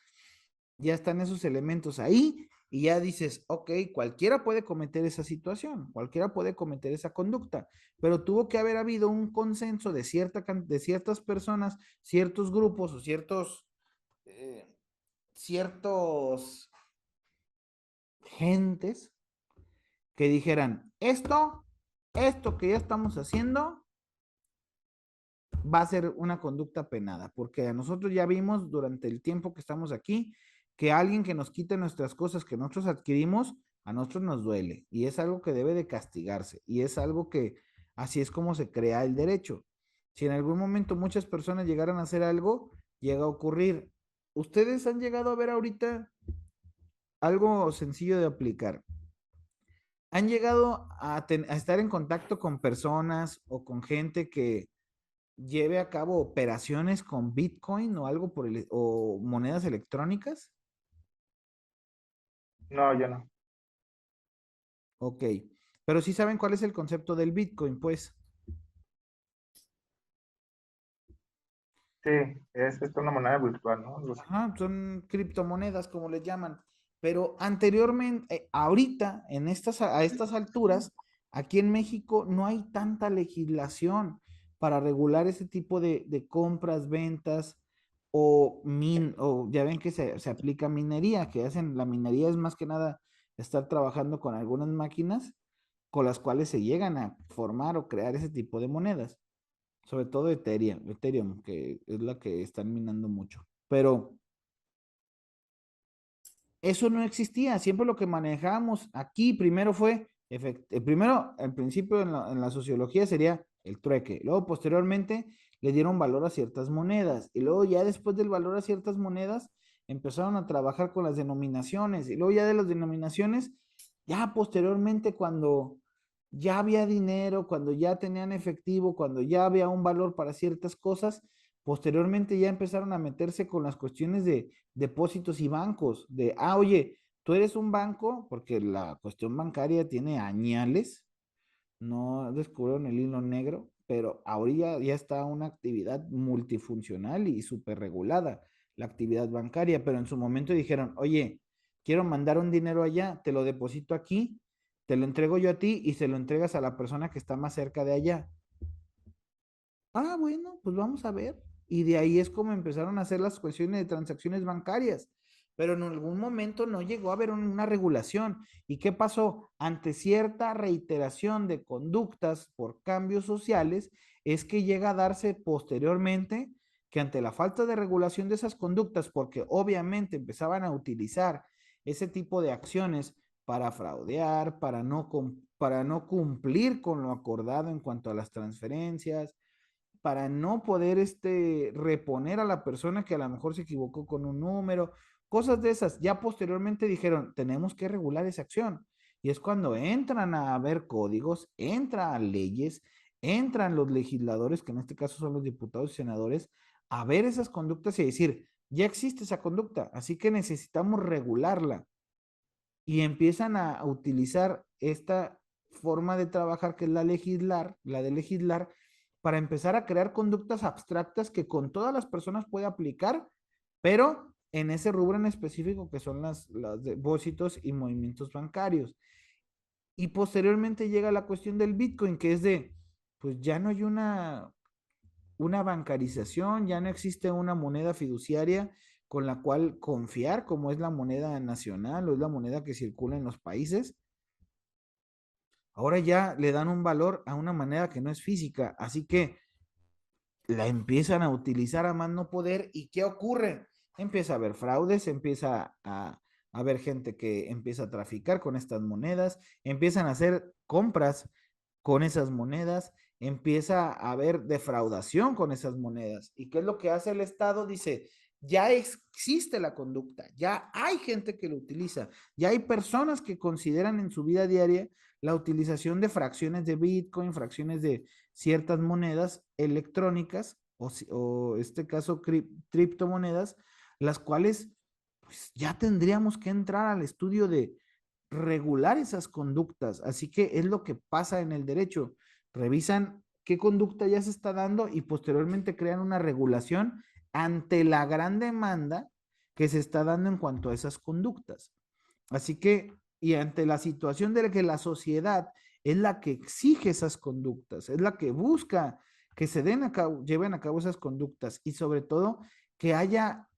ya están esos elementos ahí y ya dices, ok, cualquiera puede cometer esa situación, cualquiera puede cometer esa conducta, pero tuvo que haber habido un consenso de ciertas personas, ciertos grupos o ciertos gentes que dijeran, esto que ya estamos haciendo va a ser una conducta penada, porque nosotros ya vimos durante el tiempo que estamos aquí que alguien que nos quite nuestras cosas que nosotros adquirimos, a nosotros nos duele y es algo que debe de castigarse y es algo que así es como se crea el derecho. Si en algún momento muchas personas llegaran a hacer algo, llega a ocurrir. Ustedes han llegado a ver ahorita algo sencillo de aplicar. ¿Han llegado a estar en contacto con personas o con gente que lleve a cabo operaciones con Bitcoin o algo o monedas electrónicas? No, yo no. Ok, pero sí saben cuál es el concepto del Bitcoin, pues. Sí, es una moneda virtual, ¿no? Ajá, son criptomonedas, como les llaman. Pero anteriormente, ahorita, a estas alturas, aquí en México no hay tanta legislación para regular ese tipo de compras, ventas o ya ven que se aplica minería, que hacen, la minería es más que nada estar trabajando con algunas máquinas con las cuales se llegan a formar o crear ese tipo de monedas. Sobre todo Ethereum, que es la que están minando mucho. Pero eso no existía. Siempre lo que manejábamos aquí primero fue, primero, al principio en la sociología sería el trueque. Luego, posteriormente, le dieron valor a ciertas monedas. Y luego, ya después del valor a ciertas monedas, empezaron a trabajar con las denominaciones. Y luego, ya de las denominaciones, ya posteriormente, cuando ya había dinero, cuando ya tenían efectivo, cuando ya había un valor para ciertas cosas, Posteriormente ya empezaron a meterse con las cuestiones de depósitos y bancos, de, oye, tú eres un banco, porque la cuestión bancaria tiene añales, no descubrieron el hilo negro, pero ahorita ya está una actividad multifuncional y súper regulada, la actividad bancaria, pero en su momento dijeron, oye, quiero mandar un dinero allá, te lo deposito aquí, te lo entrego yo a ti y se lo entregas a la persona que está más cerca de allá. Bueno, pues vamos a ver. Y de ahí es como empezaron a hacer las cuestiones de transacciones bancarias. Pero en algún momento no llegó a haber una regulación. ¿Y qué pasó? Ante cierta reiteración de conductas por cambios sociales, es que llega a darse posteriormente que ante la falta de regulación de esas conductas, porque obviamente empezaban a utilizar ese tipo de acciones para fraudear, para no cumplir con lo acordado en cuanto a las transferencias, para no poder reponer a la persona que a lo mejor se equivocó con un número, cosas de esas. Ya posteriormente dijeron, tenemos que regular esa acción. Y es cuando entran a ver códigos, entran leyes, entran los legisladores, que en este caso son los diputados y senadores, a ver esas conductas y a decir, ya existe esa conducta, así que necesitamos regularla. Y empiezan a utilizar esta forma de trabajar que es la de legislar, para empezar a crear conductas abstractas que con todas las personas puede aplicar, pero en ese rubro en específico que son los depósitos y movimientos bancarios. Y posteriormente llega la cuestión del Bitcoin, que es de, pues ya no hay una bancarización, ya no existe una moneda fiduciaria con la cual confiar, como es la moneda nacional o es la moneda que circula en los países. Ahora ya le dan un valor a una moneda que no es física, así que la empiezan a utilizar a más no poder. ¿Y qué ocurre? Empieza a haber fraudes, empieza a haber gente que empieza a traficar con estas monedas, empiezan a hacer compras con esas monedas, empieza a haber defraudación con esas monedas. ¿Y qué es lo que hace el Estado? Dice, ya existe la conducta, ya hay gente que lo utiliza, ya hay personas que consideran en su vida diaria la utilización de fracciones de Bitcoin, fracciones de ciertas monedas electrónicas o este caso criptomonedas, las cuales pues ya tendríamos que entrar al estudio de regular esas conductas. Así que es lo que pasa en el derecho. Revisan qué conducta ya se está dando y posteriormente crean una regulación ante la gran demanda que se está dando en cuanto a esas conductas. Así que, y ante la situación de que la sociedad es la que exige esas conductas, es la que busca que se lleven a cabo esas conductas y sobre todo que haya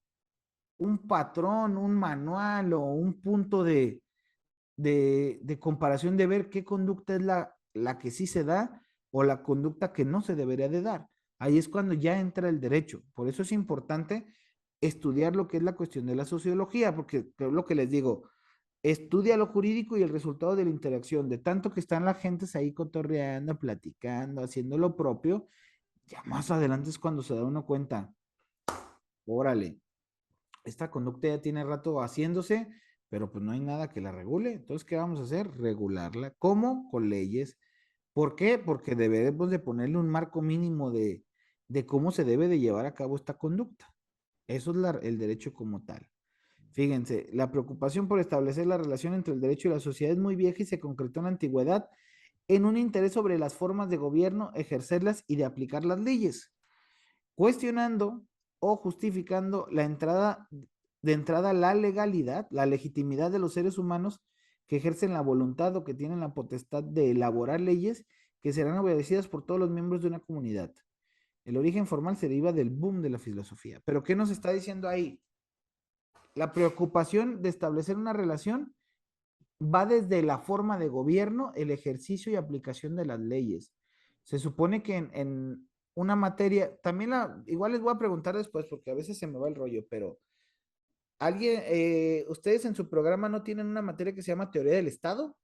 un patrón, un manual o un punto de comparación de ver qué conducta es la que sí se da o la conducta que no se debería de dar. Ahí es cuando ya entra el derecho. Por eso es importante estudiar lo que es la cuestión de la sociología, porque es lo que les digo, estudia lo jurídico y el resultado de la interacción, de tanto que están las gentes ahí cotorreando, platicando, haciendo lo propio, ya más adelante es cuando se da uno cuenta, órale, esta conducta ya tiene rato haciéndose, pero pues no hay nada que la regule. Entonces, ¿qué vamos a hacer? Regularla. ¿Cómo? Con leyes. ¿Por qué? Porque debemos de ponerle un marco mínimo de cómo se debe de llevar a cabo esta conducta. Eso es el derecho como tal. Fíjense, la preocupación por establecer la relación entre el derecho y la sociedad es muy vieja y se concretó en la antigüedad en un interés sobre las formas de gobierno, ejercerlas y de aplicar las leyes, cuestionando o justificando de entrada la legalidad, la legitimidad de los seres humanos que ejercen la voluntad o que tienen la potestad de elaborar leyes que serán obedecidas por todos los miembros de una comunidad. El origen formal se deriva del boom de la filosofía. ¿Pero qué nos está diciendo ahí? La preocupación de establecer una relación va desde la forma de gobierno, el ejercicio y aplicación de las leyes. Se supone que en una materia, también igual les voy a preguntar después porque a veces se me va el rollo, pero ustedes en su programa no tienen una materia que se llama teoría del Estado?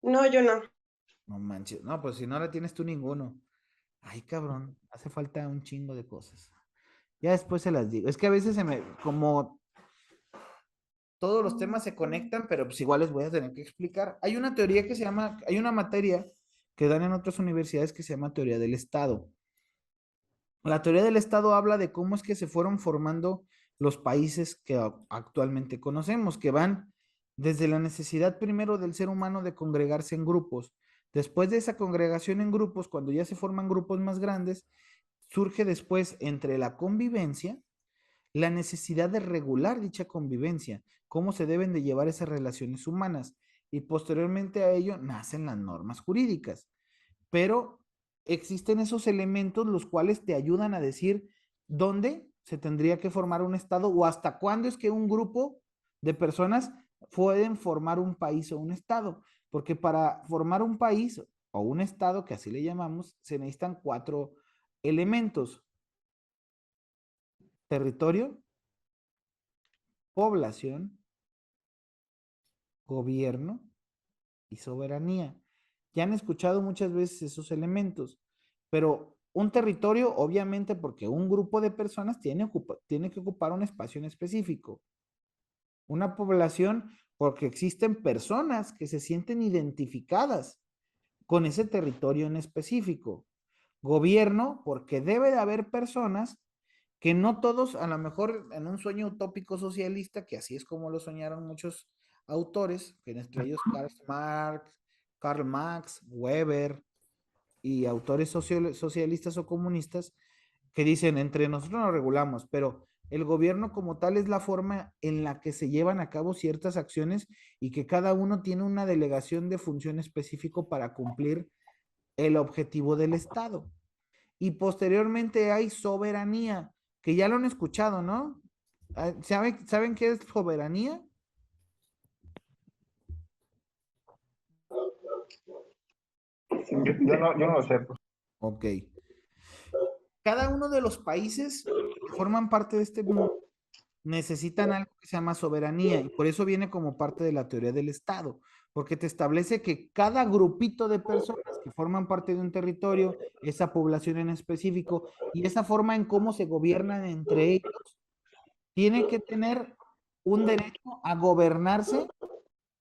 No, yo no. No manches, no, pues si no la tienes tú ninguno. Ay, cabrón, hace falta un chingo de cosas. Ya después se las digo. Es que a veces como todos los temas se conectan, pero pues igual les voy a tener que explicar. Hay una teoría hay una materia que dan en otras universidades que se llama teoría del Estado. La teoría del Estado habla de cómo es que se fueron formando los países que actualmente conocemos, que van desde la necesidad primero del ser humano de congregarse en grupos. Después de esa congregación en grupos, cuando ya se forman grupos más grandes, surge después entre la convivencia, la necesidad de regular dicha convivencia, cómo se deben de llevar esas relaciones humanas, y posteriormente a ello nacen las normas jurídicas. Pero existen esos elementos los cuales te ayudan a decir dónde se tendría que formar un estado o hasta cuándo es que un grupo de personas pueden formar un país o un estado, porque para formar un país o un estado, que así le llamamos, se necesitan 4 elementos: territorio, población, gobierno y soberanía. Ya han escuchado muchas veces esos elementos, pero un territorio, obviamente, porque un grupo de personas tiene que ocupar un espacio en específico. Una población, porque existen personas que se sienten identificadas con ese territorio en específico. Gobierno, porque debe de haber personas que no todos, a lo mejor en un sueño utópico socialista, que así es como lo soñaron muchos autores, que entre ellos Karl Marx, Weber y autores socialistas o comunistas, que dicen, entre nosotros nos regulamos, pero el gobierno como tal es la forma en la que se llevan a cabo ciertas acciones y que cada uno tiene una delegación de función específico para cumplir el objetivo del Estado. Y posteriormente hay soberanía, que ya lo han escuchado, ¿no? ¿Saben qué es soberanía? Sí, yo no lo sé, pues. Ok. Cada uno de los países que forman parte de este mundo necesitan algo que se llama soberanía y por eso viene como parte de la teoría del Estado, porque te establece que cada grupito de personas que forman parte de un territorio, esa población en específico y esa forma en cómo se gobiernan entre ellos, tiene que tener un derecho a gobernarse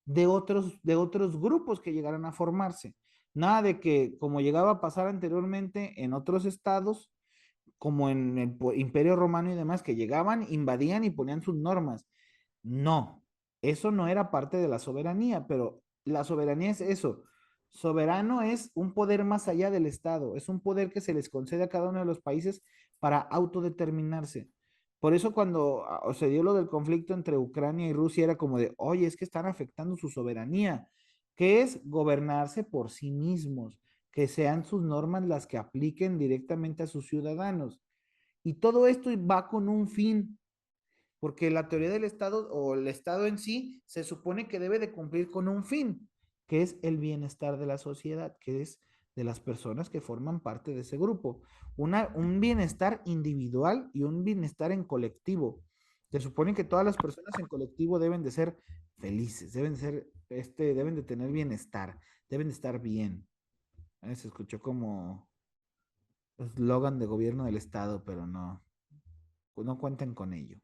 de otros grupos que llegaran a formarse. Nada de que, como llegaba a pasar anteriormente en otros estados, como en el Imperio Romano y demás, que llegaban, invadían y ponían sus normas. No, eso no era parte de la soberanía, pero la soberanía es eso. Soberano es un poder más allá del Estado, es un poder que se les concede a cada uno de los países para autodeterminarse. Por eso cuando se dio lo del conflicto entre Ucrania y Rusia era como de, oye, es que están afectando su soberanía, que es gobernarse por sí mismos, que sean sus normas las que apliquen directamente a sus ciudadanos. Y todo esto va con un fin, porque la teoría del Estado o el Estado en sí se supone que debe de cumplir con un fin, que es el bienestar de la sociedad, que es de las personas que forman parte de ese grupo. Un bienestar individual y un bienestar en colectivo. Se supone que todas las personas en colectivo deben de ser felices, deben de tener bienestar, deben de estar bien. Se escuchó como eslogan de gobierno del Estado, pero no cuentan con ello.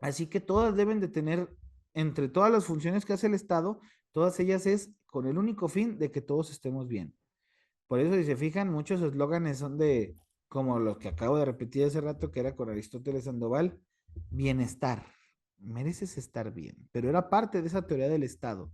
Así que todas deben de tener, entre todas las funciones que hace el Estado, todas ellas es con el único fin de que todos estemos bien. Por eso, si se fijan, muchos eslóganes son de, como los que acabo de repetir hace rato, que era con Aristóteles Sandoval, bienestar. Mereces estar bien, pero era parte de esa teoría del Estado.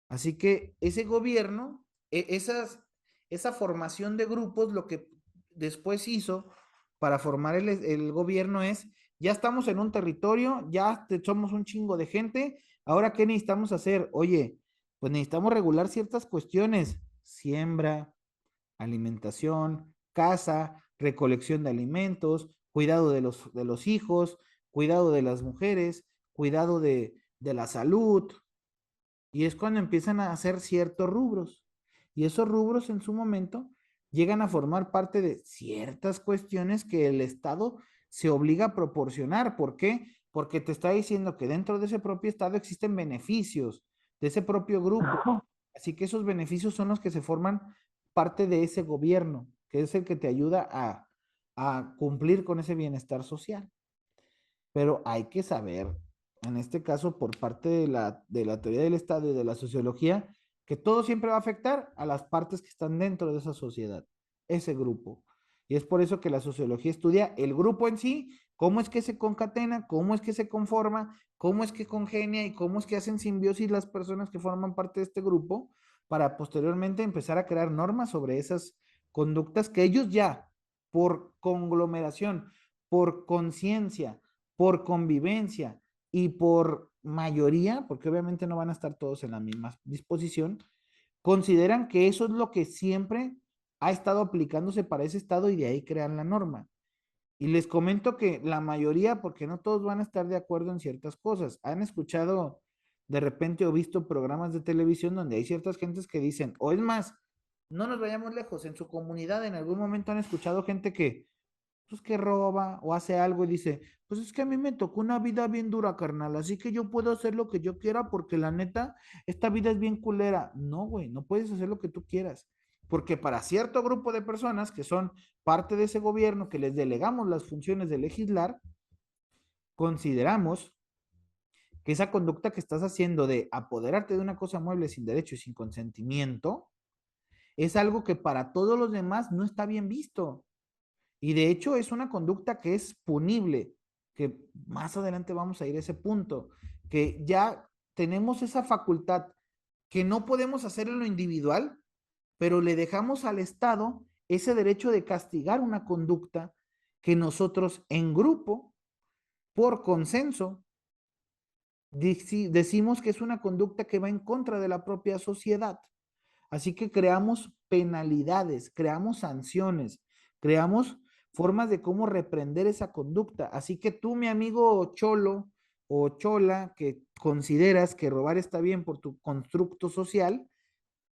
Así que ese gobierno, esa formación de grupos, lo que después hizo para formar el gobierno es, ya estamos en un territorio, ya somos un chingo de gente, ahora ¿qué necesitamos hacer? Oye, pues necesitamos regular ciertas cuestiones, siembra, alimentación, casa, recolección de alimentos, cuidado de los hijos, cuidado de las mujeres, cuidado de la salud, y es cuando empiezan a hacer ciertos rubros. Y esos rubros en su momento llegan a formar parte de ciertas cuestiones que el Estado se obliga a proporcionar. ¿Por qué? Porque te está diciendo que dentro de ese propio Estado existen beneficios de ese propio grupo. Así que esos beneficios son los que se forman parte de ese gobierno, que es el que te ayuda a cumplir con ese bienestar social. Pero hay que saber, en este caso, por parte de la teoría del Estado y de la sociología, que todo siempre va a afectar a las partes que están dentro de esa sociedad, ese grupo. Y es por eso que la sociología estudia el grupo en sí, cómo es que se concatena, cómo es que se conforma, cómo es que congenia y cómo es que hacen simbiosis las personas que forman parte de este grupo para posteriormente empezar a crear normas sobre esas conductas que ellos ya, por conglomeración, por conciencia, por convivencia y por mayoría, porque obviamente no van a estar todos en la misma disposición, consideran que eso es lo que siempre ha estado aplicándose para ese estado y de ahí crean la norma. Y les comento que la mayoría, porque no todos van a estar de acuerdo en ciertas cosas, han escuchado de repente o visto programas de televisión donde hay ciertas gentes que dicen, o es más, no nos vayamos lejos, en su comunidad en algún momento han escuchado gente que, pues que roba o hace algo y dice, pues es que a mí me tocó una vida bien dura, carnal, así que yo puedo hacer lo que yo quiera porque la neta, esta vida es bien culera. No, güey, no puedes hacer lo que tú quieras. Porque para cierto grupo de personas que son parte de ese gobierno, que les delegamos las funciones de legislar, consideramos que esa conducta que estás haciendo de apoderarte de una cosa mueble sin derecho y sin consentimiento, es algo que para todos los demás no está bien visto. Y de hecho es una conducta que es punible, que más adelante vamos a ir a ese punto, que ya tenemos esa facultad que no podemos hacer en lo individual, pero le dejamos al Estado ese derecho de castigar una conducta que nosotros en grupo, por consenso, decimos que es una conducta que va en contra de la propia sociedad. Así que creamos penalidades, creamos sanciones, creamos formas de cómo reprender esa conducta. Así que tú, mi amigo cholo o chola, que consideras que robar está bien por tu constructo social,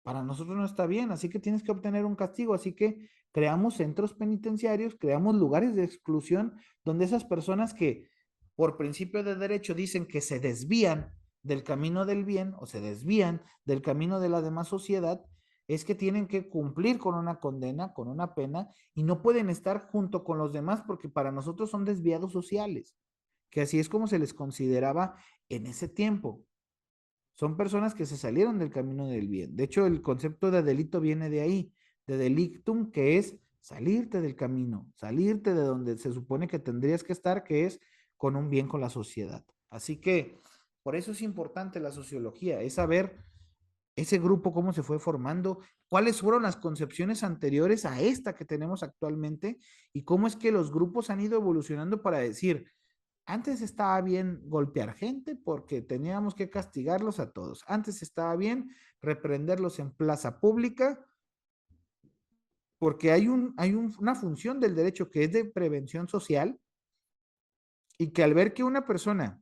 para nosotros no está bien, así que tienes que obtener un castigo. Así que creamos centros penitenciarios, creamos lugares de exclusión donde esas personas que por principio de derecho dicen que se desvían del camino del bien o se desvían del camino de la demás sociedad, es que tienen que cumplir con una condena, con una pena, y no pueden estar junto con los demás porque para nosotros son desviados sociales, que así es como se les consideraba en ese tiempo. Son personas que se salieron del camino del bien. De hecho, el concepto de delito viene de ahí, de delictum, que es salirte del camino, salirte de donde se supone que tendrías que estar, que es con un bien con la sociedad. Así que por eso es importante la sociología, es saber ese grupo cómo se fue formando, cuáles fueron las concepciones anteriores a esta que tenemos actualmente y cómo es que los grupos han ido evolucionando para decir, antes estaba bien golpear gente porque teníamos que castigarlos a todos. Antes estaba bien reprenderlos en plaza pública porque una función del derecho que es de prevención social y que al ver que una persona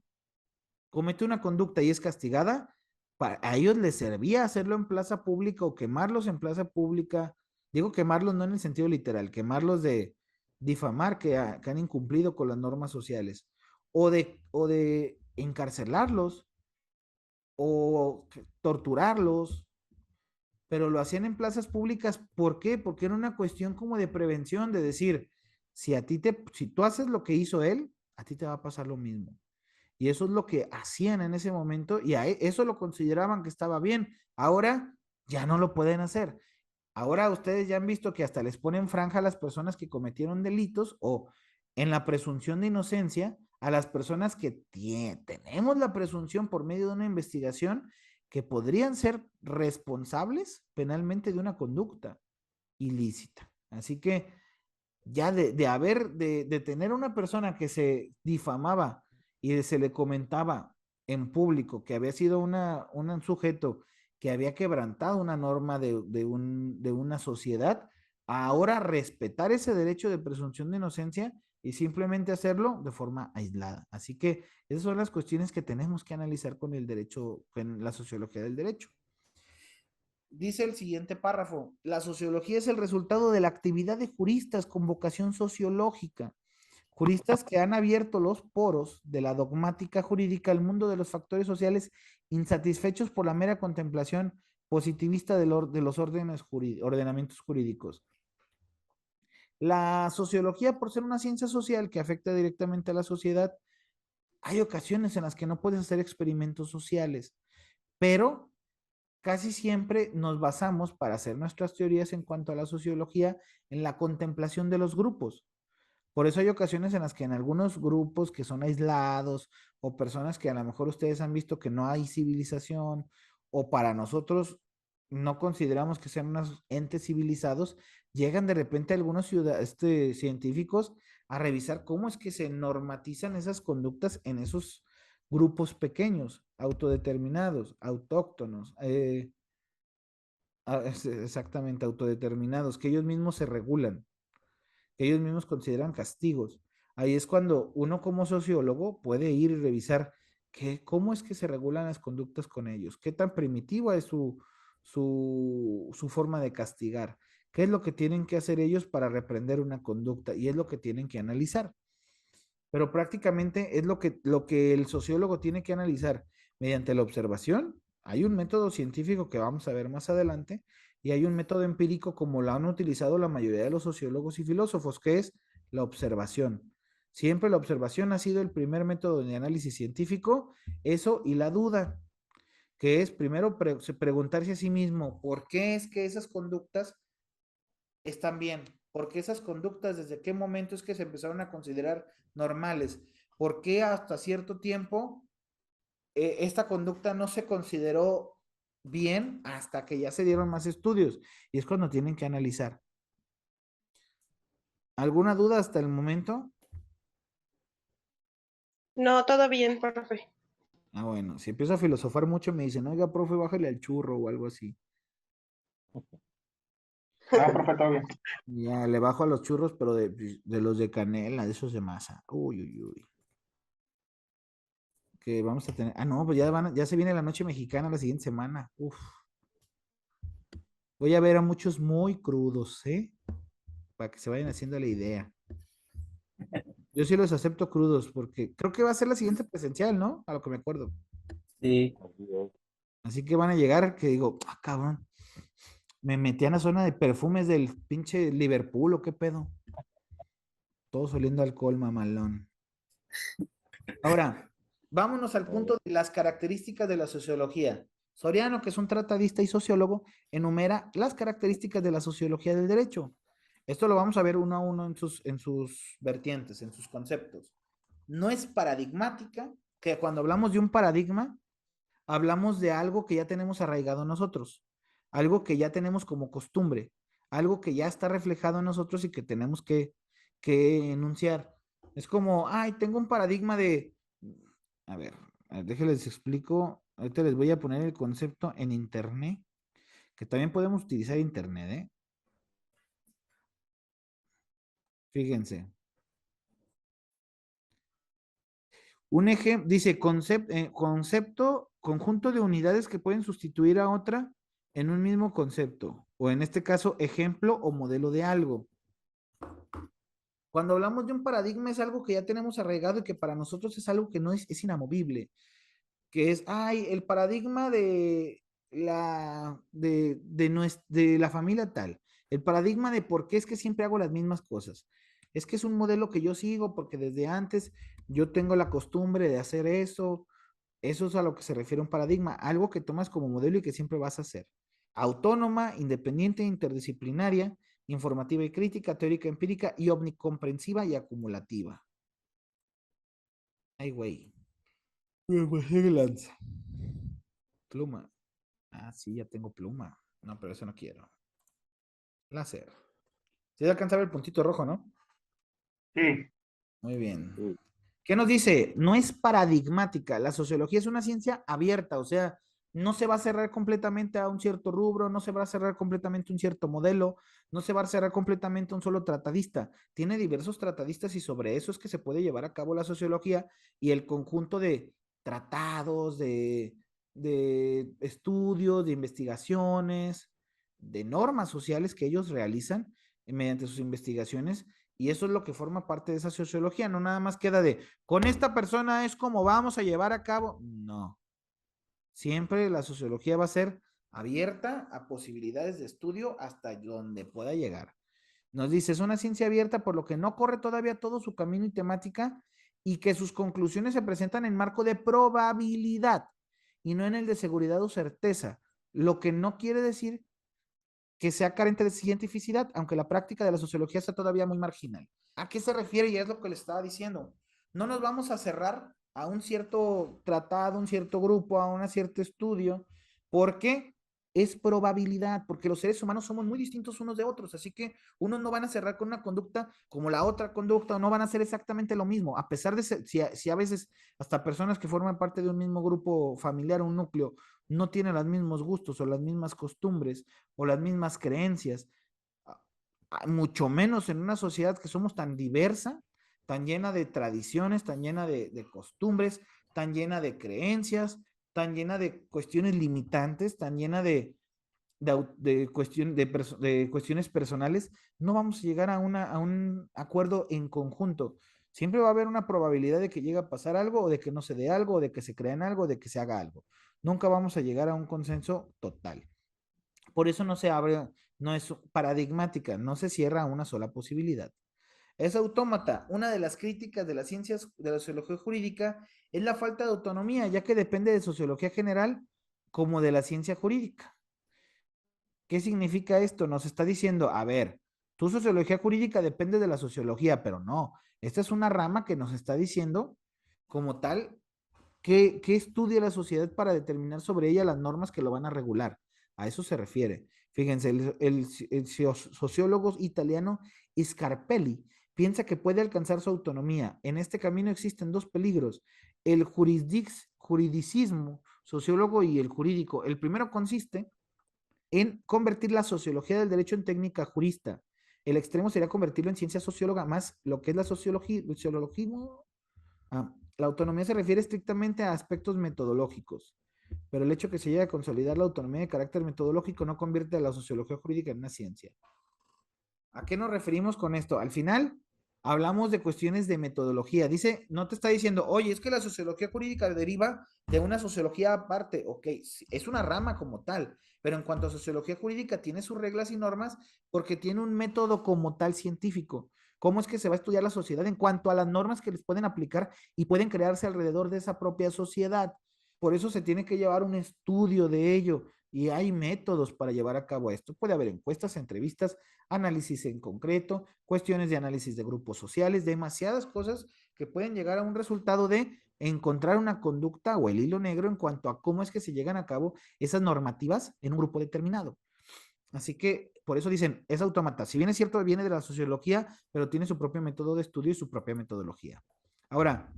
comete una conducta y es castigada, a ellos les servía hacerlo en plaza pública o quemarlos en plaza pública. Digo quemarlos no en el sentido literal, quemarlos de difamar que han incumplido con las normas sociales o de encarcelarlos o torturarlos, pero lo hacían en plazas públicas. ¿Por qué? Porque era una cuestión como de prevención, de decir, si tú haces lo que hizo él, a ti te va a pasar lo mismo. Y eso es lo que hacían en ese momento y eso lo consideraban que estaba bien. Ahora ya no lo pueden hacer. Ahora ustedes ya han visto que hasta les ponen franja a las personas que cometieron delitos o en la presunción de inocencia a las personas que tenemos la presunción por medio de una investigación que podrían ser responsables penalmente de una conducta ilícita. Así que ya de tener una persona que se difamaba y se le comentaba en público que había sido un sujeto que había quebrantado una norma de una sociedad, ahora respetar ese derecho de presunción de inocencia y simplemente hacerlo de forma aislada. Así que esas son las cuestiones que tenemos que analizar con el derecho, con la sociología del derecho. Dice el siguiente párrafo, la sociología es el resultado de la actividad de juristas con vocación sociológica, juristas que han abierto los poros de la dogmática jurídica al mundo de los factores sociales insatisfechos por la mera contemplación positivista de los ordenamientos jurídicos. La sociología, por ser una ciencia social que afecta directamente a la sociedad, hay ocasiones en las que no puedes hacer experimentos sociales, pero casi siempre nos basamos para hacer nuestras teorías en cuanto a la sociología en la contemplación de los grupos. Por eso hay ocasiones en las que en algunos grupos que son aislados o personas que a lo mejor ustedes han visto que no hay civilización o para nosotros no consideramos que sean unos entes civilizados, llegan de repente algunos científicos a revisar cómo es que se normatizan esas conductas en esos grupos pequeños, autodeterminados, autóctonos, exactamente, autodeterminados, que ellos mismos se regulan, que ellos mismos consideran castigos. Ahí es cuando uno como sociólogo puede ir y revisar cómo es que se regulan las conductas con ellos, qué tan primitiva es su forma de castigar, qué es lo que tienen que hacer ellos para reprender una conducta y es lo que tienen que analizar. Pero prácticamente es lo que el sociólogo tiene que analizar mediante la observación. Hay un método científico que vamos a ver más adelante y hay un método empírico como lo han utilizado la mayoría de los sociólogos y filósofos, que es la observación. Siempre la observación ha sido el primer método de análisis científico, eso y la duda, que es primero preguntarse a sí mismo, ¿por qué es que esas conductas están bien? ¿Por qué esas conductas, desde qué momento es que se empezaron a considerar normales? ¿Por qué hasta cierto tiempo esta conducta no se consideró bien hasta que ya se dieron más estudios? Y es cuando tienen que analizar. ¿Alguna duda hasta el momento? No, todo bien, profe. Ah, bueno, si empiezo a filosofar mucho me dicen, oiga, profe, bájale al churro o algo así. Profe, todo bien. Ya le bajo a los churros, pero de los de canela, de esos de masa. Uy, uy, uy. Que vamos a tener. Ah, no, pues ya se viene la noche mexicana la siguiente semana. Uf. Voy a ver a muchos muy crudos, ¿eh? Para que se vayan haciendo la idea. Yo sí los acepto crudos porque creo que va a ser la siguiente presencial, ¿no? A lo que me acuerdo. Sí. Así que van a llegar que digo, ah, cabrón. Me metí a la zona de perfumes del pinche Liverpool o qué pedo. Todos oliendo alcohol, mamalón. Ahora, vámonos al punto de las características de la sociología. Soriano, que es un tratadista y sociólogo, enumera las características de la sociología del derecho. Esto lo vamos a ver uno a uno en sus vertientes, en sus conceptos. No es paradigmática, que cuando hablamos de un paradigma, hablamos de algo que ya tenemos arraigado en nosotros, algo que ya tenemos como costumbre, algo que ya está reflejado en nosotros y que tenemos que enunciar. Es como, ay, tengo un paradigma de, a ver, déjenles explico, ahorita les voy a poner el concepto en internet, que también podemos utilizar internet, ¿eh? Fíjense. Un ejemplo, dice concepto, conjunto de unidades que pueden sustituir a otra en un mismo concepto, o en este caso, ejemplo o modelo de algo. Cuando hablamos de un paradigma es algo que ya tenemos arraigado y que para nosotros es algo que no es inamovible, que es, ay, el paradigma de la familia tal, el paradigma de por qué es que siempre hago las mismas cosas. Es que es un modelo que yo sigo porque desde antes yo tengo la costumbre de hacer eso. Eso es a lo que se refiere un paradigma, algo que tomas como modelo y que siempre vas a hacer. Autónoma, independiente, interdisciplinaria, informativa y crítica, teórica, empírica y omnicomprensiva y acumulativa. Ay, güey. Pluma. Ah, sí, ya tengo pluma. No, pero eso no quiero. Láser. ¿Sí alcanzaba el puntito rojo, no? Sí. Muy bien. ¿Qué nos dice? No es paradigmática. La sociología es una ciencia abierta, o sea, no se va a cerrar completamente a un cierto rubro, no se va a cerrar completamente a un cierto modelo, no se va a cerrar completamente a un solo tratadista. Tiene diversos tratadistas y sobre eso es que se puede llevar a cabo la sociología y el conjunto de tratados, de estudios, de investigaciones, de normas sociales que ellos realizan mediante sus investigaciones y eso es lo que forma parte de esa sociología, no nada más queda de, con esta persona es como vamos a llevar a cabo, no. Siempre la sociología va a ser abierta a posibilidades de estudio hasta donde pueda llegar. Nos dice, es una ciencia abierta por lo que no corre todavía todo su camino y temática y que sus conclusiones se presentan en marco de probabilidad y no en el de seguridad o certeza, lo que no quiere decir que sea carente de cientificidad, aunque la práctica de la sociología sea todavía muy marginal. ¿A qué se refiere? Y es lo que le estaba diciendo. No nos vamos a cerrar a un cierto tratado, un cierto grupo, a un cierto estudio, porque es probabilidad, porque los seres humanos somos muy distintos unos de otros, así que unos no van a cerrar con una conducta como la otra conducta, o no van a hacer exactamente lo mismo, a pesar de ser, si a veces hasta personas que forman parte de un mismo grupo familiar, un núcleo, no tienen los mismos gustos o las mismas costumbres o las mismas creencias, mucho menos en una sociedad que somos tan diversa, tan llena de tradiciones, tan llena de costumbres, tan llena de creencias, tan llena de cuestiones limitantes, tan llena de cuestiones personales, no vamos a llegar a un acuerdo en conjunto. Siempre va a haber una probabilidad de que llegue a pasar algo, o de que no se dé algo, o de que se crea en algo, o de que se haga algo. Nunca vamos a llegar a un consenso total. Por eso no se abre, no es paradigmática, no se cierra a una sola posibilidad. Es autómata. Una de las críticas de las ciencias de la sociología jurídica es la falta de autonomía, ya que depende de sociología general como de la ciencia jurídica. ¿Qué significa esto? Nos está diciendo, a ver, tu sociología jurídica depende de la sociología, pero no, esta es una rama que nos está diciendo como tal ¿qué estudia la sociedad para determinar sobre ella las normas que lo van a regular? A eso se refiere. Fíjense, el sociólogo italiano Scarpelli piensa que puede alcanzar su autonomía. En este camino existen dos peligros, el juridicismo sociólogo y el jurídico. El primero consiste en convertir la sociología del derecho en técnica jurista. El extremo sería convertirlo en ciencia socióloga, más lo que es la sociología, el sociologismo. La autonomía se refiere estrictamente a aspectos metodológicos, pero el hecho que se llegue a consolidar la autonomía de carácter metodológico no convierte a la sociología jurídica en una ciencia. ¿A qué nos referimos con esto? Al final, hablamos de cuestiones de metodología. Dice, no te está diciendo, oye, es que la sociología jurídica deriva de una sociología aparte. Ok, es una rama como tal, pero en cuanto a sociología jurídica, tiene sus reglas y normas porque tiene un método como tal científico. ¿Cómo es que se va a estudiar la sociedad en cuanto a las normas que les pueden aplicar y pueden crearse alrededor de esa propia sociedad? Por eso se tiene que llevar un estudio de ello y hay métodos para llevar a cabo esto. Puede haber encuestas, entrevistas, análisis en concreto, cuestiones de análisis de grupos sociales, demasiadas cosas que pueden llegar a un resultado de encontrar una conducta o el hilo negro en cuanto a cómo es que se llegan a cabo esas normativas en un grupo determinado. Así que por eso dicen, es autómata. Si bien es cierto, viene de la sociología, pero tiene su propio método de estudio y su propia metodología. Ahora,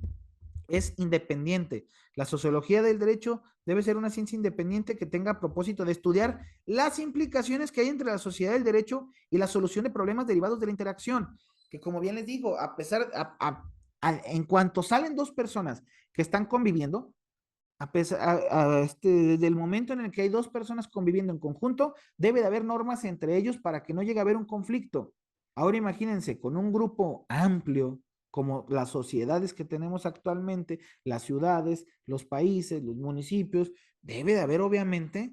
es independiente. La sociología del derecho debe ser una ciencia independiente que tenga propósito de estudiar las implicaciones que hay entre la sociedad del derecho y la solución de problemas derivados de la interacción. Que como bien les digo, en cuanto salen dos personas que están conviviendo, desde el momento en el que hay dos personas conviviendo en conjunto, debe de haber normas entre ellos para que no llegue a haber un conflicto. Ahora imagínense, con un grupo amplio, como las sociedades que tenemos actualmente, las ciudades, los países, los municipios, debe de haber obviamente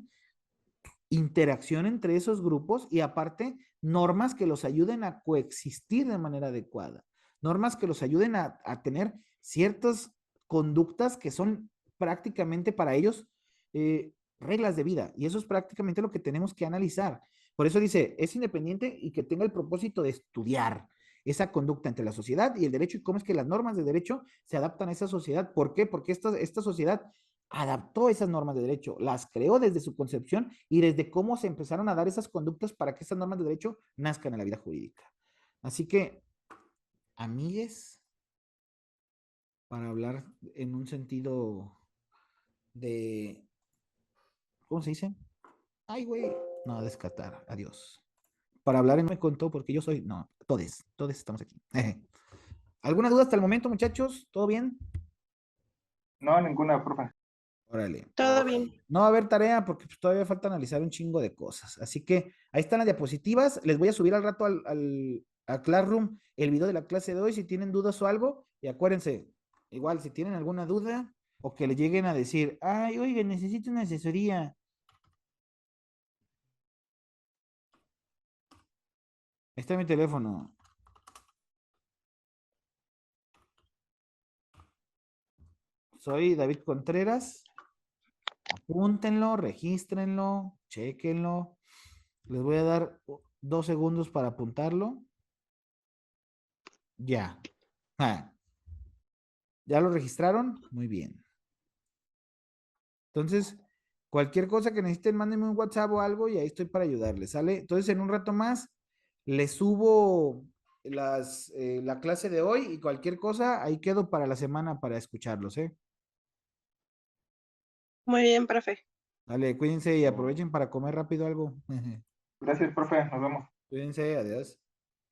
interacción entre esos grupos y aparte normas que los ayuden a coexistir de manera adecuada, normas que los ayuden a tener ciertas conductas que son prácticamente para ellos reglas de vida y eso es prácticamente lo que tenemos que analizar. Por eso dice, es independiente y que tenga el propósito de estudiar esa conducta entre la sociedad y el derecho y cómo es que las normas de derecho se adaptan a esa sociedad. ¿Por qué? Porque esta sociedad adaptó esas normas de derecho, las creó desde su concepción y desde cómo se empezaron a dar esas conductas para que esas normas de derecho nazcan en la vida jurídica. Así que, amigues, para hablar en un sentido de, ¿cómo se dice? Ay, güey, no, descartar, adiós. Para hablar en me contó porque yo soy, no, todos estamos aquí. ¿Alguna duda hasta el momento, muchachos? ¿Todo bien? No, ninguna, profe. Órale. Todo bien. No va a haber tarea porque pues, todavía falta analizar un chingo de cosas. Así que ahí están las diapositivas. Les voy a subir al rato a Classroom el video de la clase de hoy si tienen dudas o algo. Y acuérdense, igual si tienen alguna duda o que le lleguen a decir, ay, oiga, necesito una asesoría. Ahí está mi teléfono. Soy David Contreras. Apúntenlo, regístrenlo, chéquenlo. Les voy a dar 2 segundos para apuntarlo. Ya. Ah, ¿ya lo registraron? Muy bien. Entonces, cualquier cosa que necesiten, mándenme un WhatsApp o algo y ahí estoy para ayudarles, ¿sale? Entonces, en un rato más, les subo la clase de hoy y cualquier cosa, ahí quedo para la semana para escucharlos, ¿eh? Muy bien, profe. Dale, cuídense y aprovechen para comer rápido algo. Gracias, profe. Nos vemos. Cuídense, adiós.